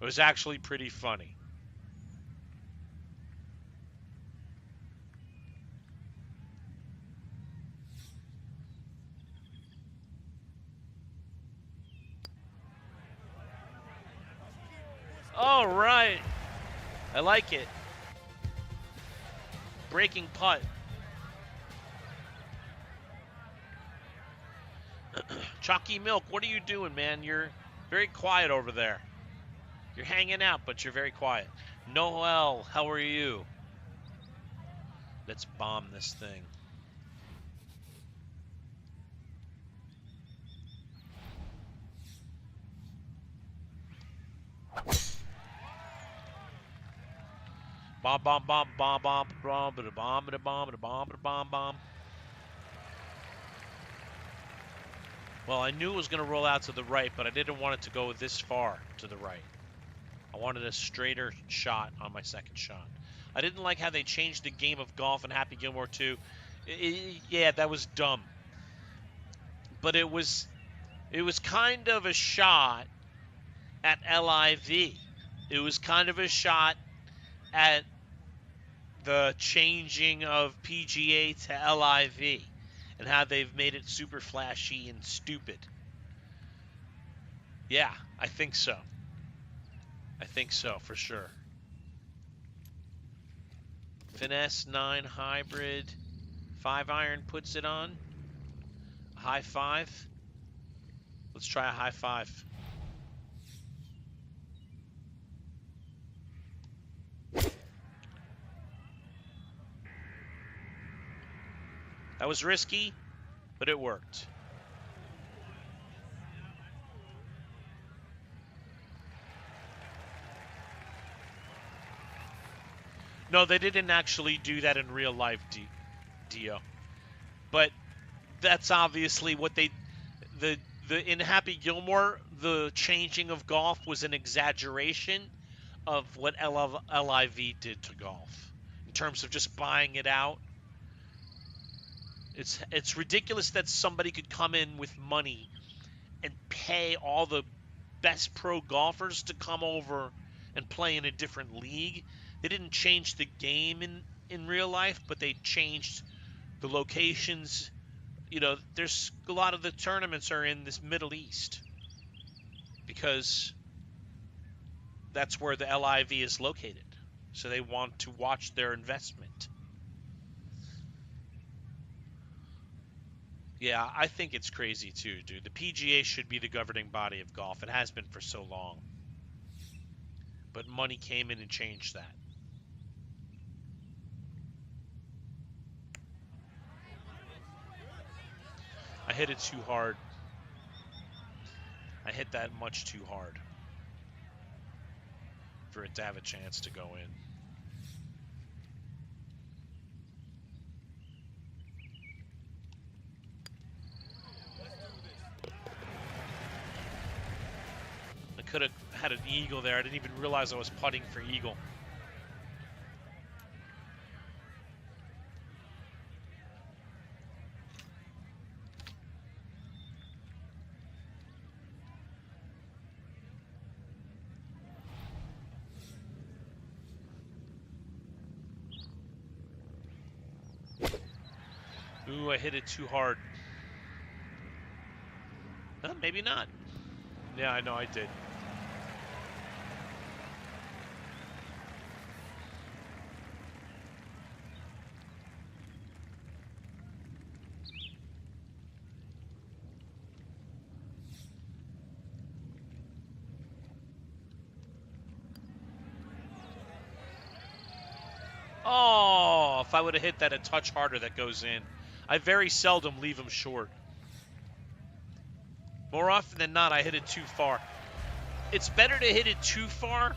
It was actually pretty funny. All right. I like it. Breaking putt. Chalky Milk, what are you doing, man? You're very quiet over there. You're hanging out, but you're very quiet. Noel, how are you? Let's bomb this thing. Bomb, bomb, bomb, bomb, bomb, bomb, bomb, bomb, bomb, bomb, bomb, bomb. Well, I knew it was going to roll out to the right, but I didn't want it to go this far to the right. I wanted a straighter shot on my second shot. I didn't like how they changed the game of golf in Happy Gilmore 2. Yeah, that was dumb. But it was kind of a shot at LIV. It was kind of a shot at the changing of PGA to LIV and how they've made it super flashy and stupid. Yeah, I think so. I think so, for sure. Finesse 9 hybrid. 5-iron puts it on. High five. Let's try a high five. That was risky, but it worked. No, they didn't actually do that in real life, Dio. But that's obviously what they the in Happy Gilmore, the changing of golf was an exaggeration of what LIV did to golf in terms of just buying it out. It's ridiculous that somebody could come in with money and pay all the best pro golfers to come over and play in a different league. They didn't change the game in real life, but they changed the locations. You know, there's a lot of the tournaments are in this Middle East because that's where the LIV is located. So they want to watch their investment. Yeah, I think it's crazy too, dude. The PGA should be the governing body of golf. It has been for so long. But money came in and changed that. I hit it too hard. I hit that much too hard for it to have a chance to go in. could have had an eagle there. I didn't even realize I was putting for eagle. Ooh, I hit it too hard. Maybe not. Yeah, I know I did. Oh, if I would have hit that a touch harder, that goes in. I very seldom leave them short. More often than not, I hit it too far. It's better to hit it too far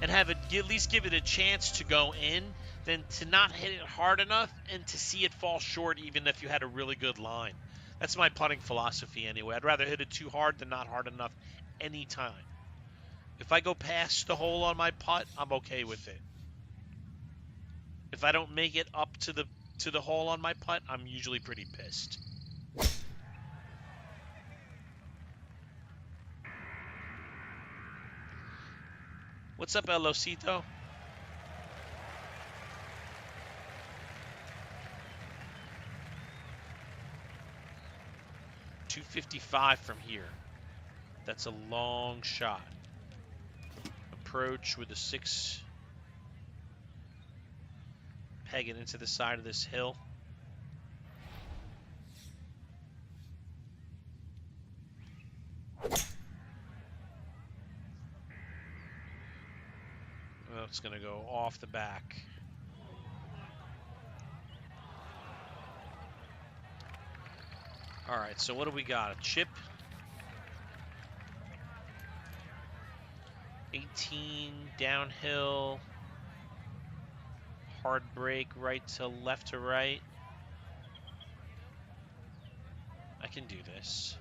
and have it at least give it a chance to go in than to not hit it hard enough and to see it fall short even if you had a really good line. That's my putting philosophy anyway. I'd rather hit it too hard than not hard enough anytime. If I go past the hole on my putt, I'm okay with it. If I don't make it up to the hole on my putt, I'm usually pretty pissed. What's up, El Losito? .255 from here. That's a long shot. Approach with a 6. Peg it into the side of this hill. Well, it's going to go off the back. All right, so what do we got? A chip. 18 downhill. Hard break right to left to right. I can do this.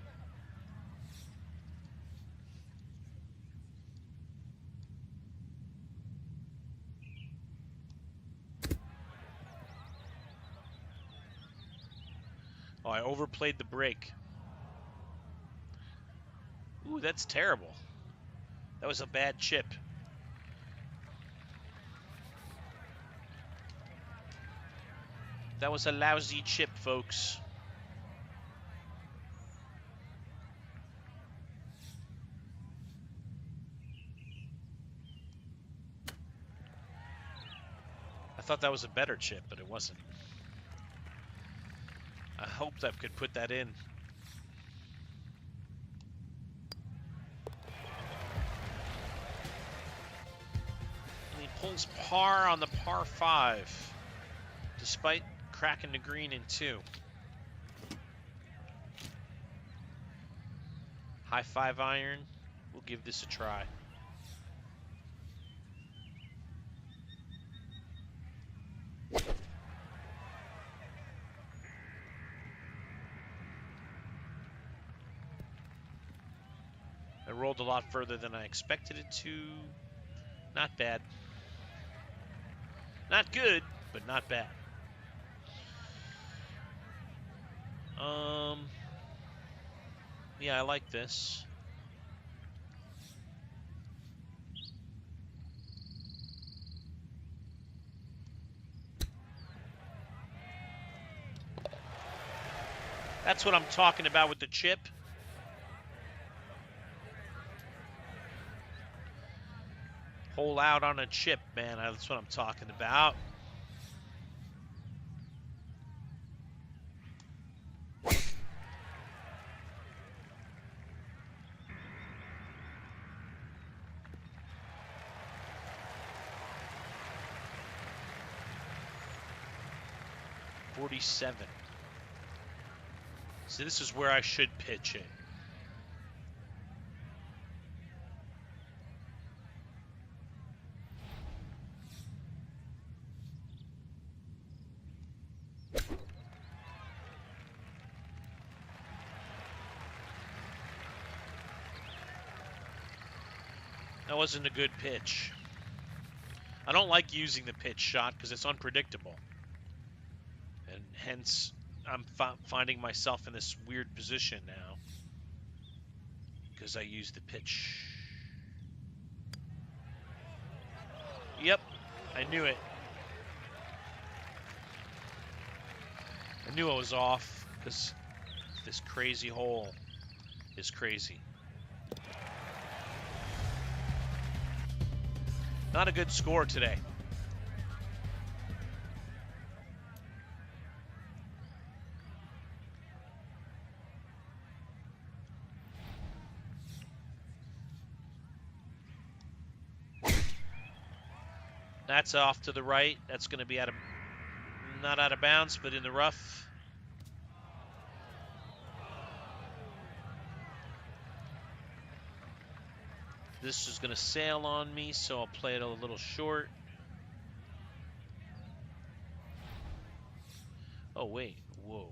Oh, I overplayed the break. Ooh, that's terrible. That was a bad chip. That was a lousy chip, folks. I thought that was a better chip, but it wasn't. I hoped I could put that in. And he pulls par on the par 5, despite cracking the green in 2. High 5 iron. We'll give this a try. I rolled a lot further than I expected it to. Not bad. Not good, but not bad. Yeah, I like this. That's what I'm talking about with the chip. Hole out on a chip, man. That's what I'm talking about. .47. So this is where I should pitch it. That wasn't a good pitch. I don't like using the pitch shot because it's unpredictable. And hence, I'm finding myself in this weird position now because I used the pitch. Yep, I knew it. I knew I was off because this crazy hole is crazy. Not a good score today. That's off to the right. That's going to be not out of bounds, but in the rough. This is going to sail on me, so I'll play it a little short. Oh, wait. Whoa.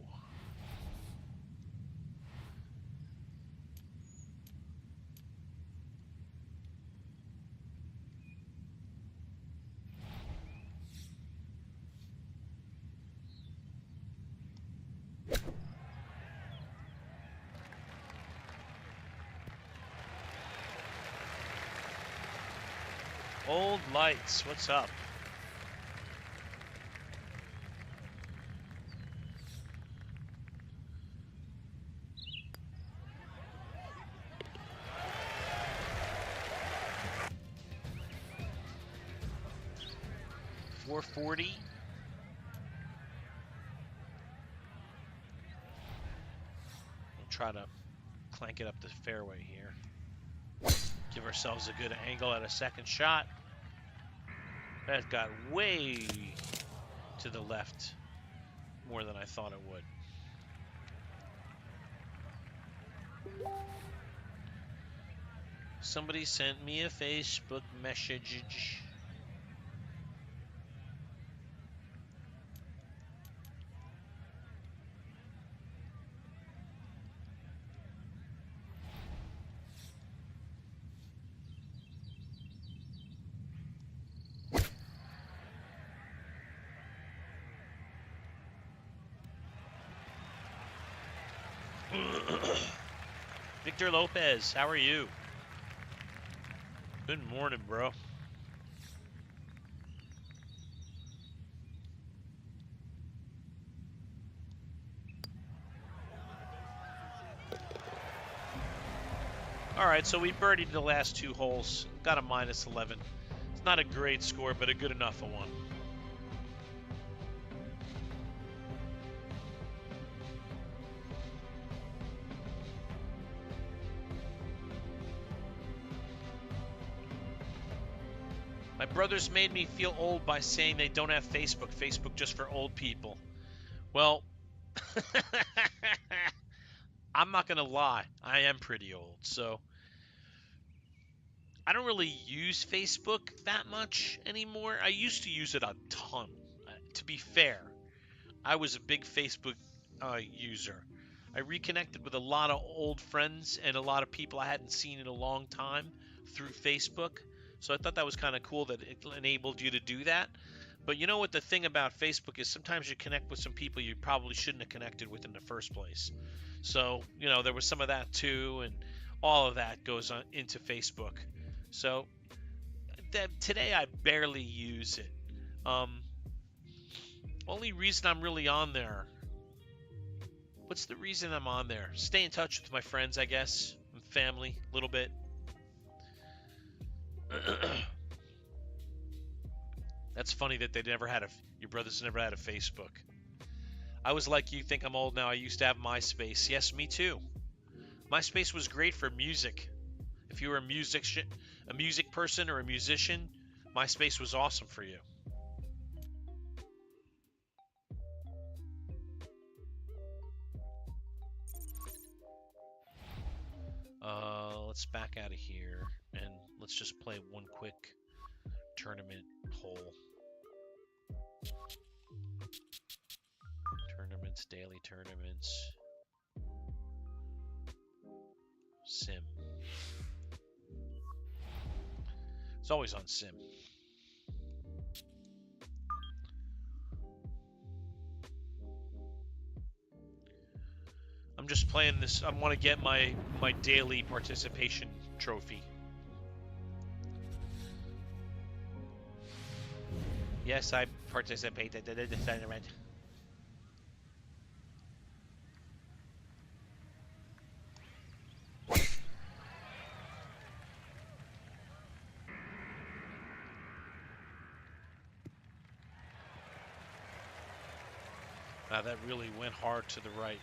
Old Lights, what's up? .440. We'll try to clank it up the fairway here. Give ourselves a good angle at a second shot. That got way to the left, more than I thought it would. Somebody sent me a Facebook message. Victor Lopez, how are you? Good morning, bro. All right, so we birdied the last 2 holes. Got a -11. It's not a great score, but a good enough one. My brothers made me feel old by saying they don't have Facebook. Facebook just for old people. Well, I'm not going to lie. I am pretty old, so I don't really use Facebook that much anymore. I used to use it a ton. To be fair, I was a big Facebook user. I reconnected with a lot of old friends and a lot of people I hadn't seen in a long time through Facebook. So I thought that was kind of cool that it enabled you to do that. But you know what the thing about Facebook is, sometimes you connect with some people you probably shouldn't have connected with in the first place. So, you know, there was some of that too, and all of that goes on into Facebook. So today I barely use it. Only reason I'm really on there. What's the reason I'm on there? Stay in touch with my friends, I guess, and family a little bit. That's funny that your brothers never had a Facebook. I was like you, think I'm old now. I used to have MySpace. Yes, me too. MySpace was great for music. If you were a music person or a musician, MySpace was awesome for you. Let's back out of here and let's just play one quick tournament hole. Tournaments, daily tournaments, sim. It's always on sim. I'm just playing this. I want to get my daily participation trophy. Yes, I participated in the tournament. Wow, that really went hard to the right.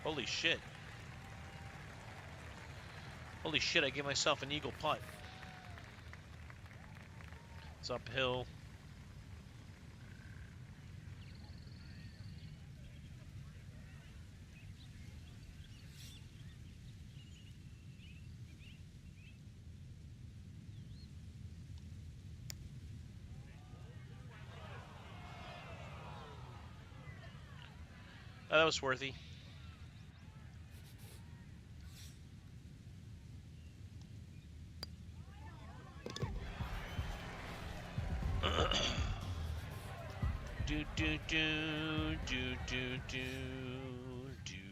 Holy shit. Holy shit, I gave myself an eagle putt. It's uphill. Oh, that was worthy. Do do do do do do do do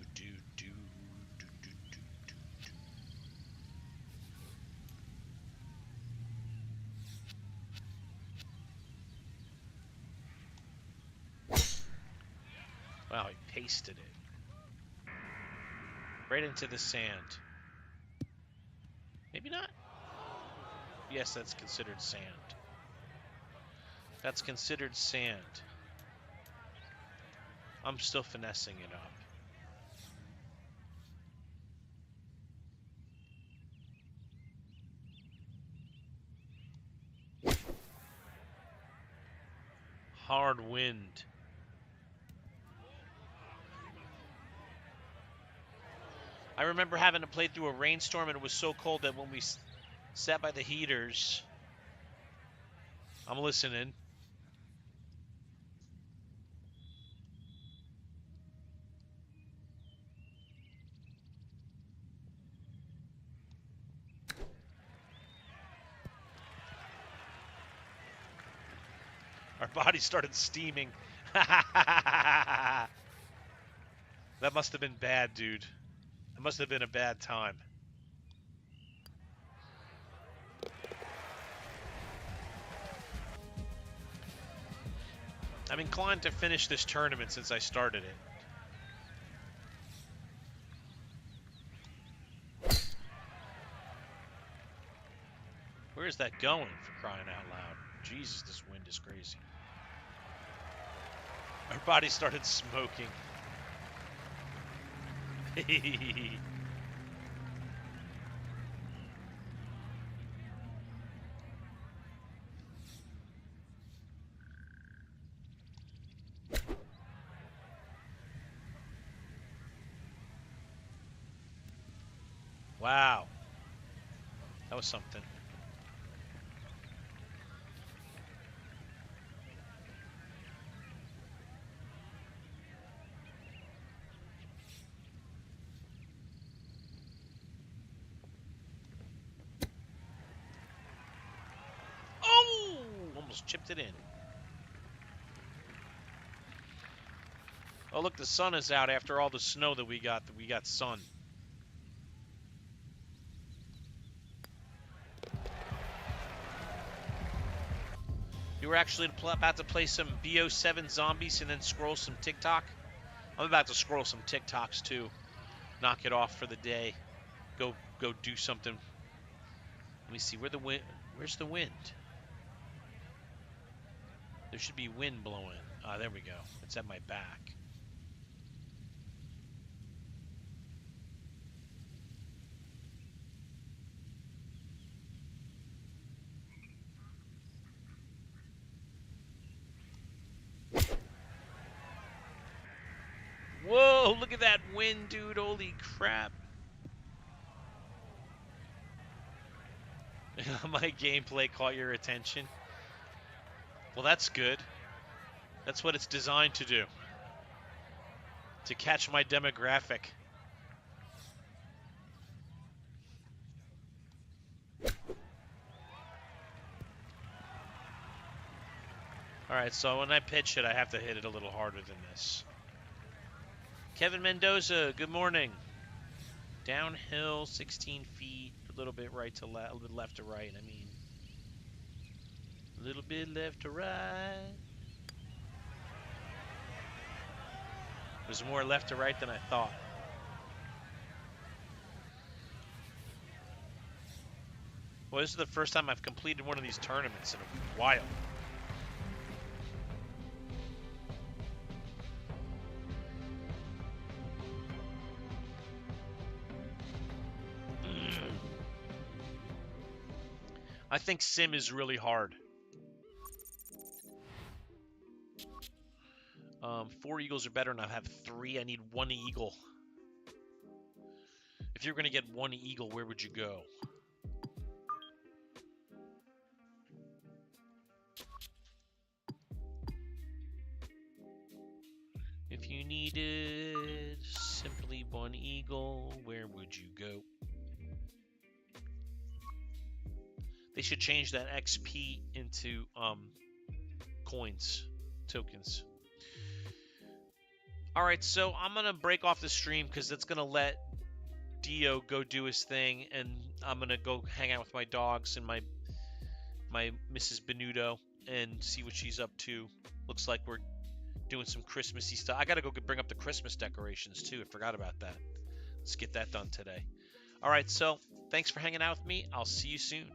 do do do. Wow, he pasted it right into the sand. Maybe not. Yes, that's considered sand. That's considered sand. I'm still finessing it up. Hard wind. I remember having to play through a rainstorm, and it was so cold that when we sat by the heaters, I'm listening. Our bodies started steaming. That must have been bad, dude. It must have been a bad time. I'm inclined to finish this tournament since I started it. Where is that going, for crying out loud? Jesus, this wind is crazy. Our body started smoking. Wow. That was something. Oh! Almost chipped it in. Oh, look, the sun is out after all the snow that we got. We got sun. You were actually about to play some BO7 zombies and then scroll some TikTok? I'm about to scroll some TikToks too. Knock it off for the day. Go do something. Let me see where the wind. Where's the wind? There should be wind blowing. Ah, there we go. It's at my back. Whoa, look at that wind, dude. Holy crap. My gameplay caught your attention. Well, that's good. That's what it's designed to do. To catch my demographic. All right, so when I pitch it, I have to hit it a little harder than this. Kevin Mendoza, good morning. Downhill, 16 feet, a little bit right to left, a little bit left to right. I mean, a little bit left to right. There's more left to right than I thought. Well, this is the first time I've completed one of these tournaments in a while. I think Sim is really hard. 4 eagles are better, and I have 3. I need 1 eagle. If you're going to get 1 eagle, where would you go? If you needed simply 1 eagle, where would you go? They should change that XP into coins, tokens. All right, so I'm going to break off the stream because that's going to let Dio go do his thing, and I'm going to go hang out with my dogs and my Mrs. Benudo and see what she's up to. Looks like we're doing some Christmassy stuff. I got to go bring up the Christmas decorations, too. I forgot about that. Let's get that done today. All right, so thanks for hanging out with me. I'll see you soon.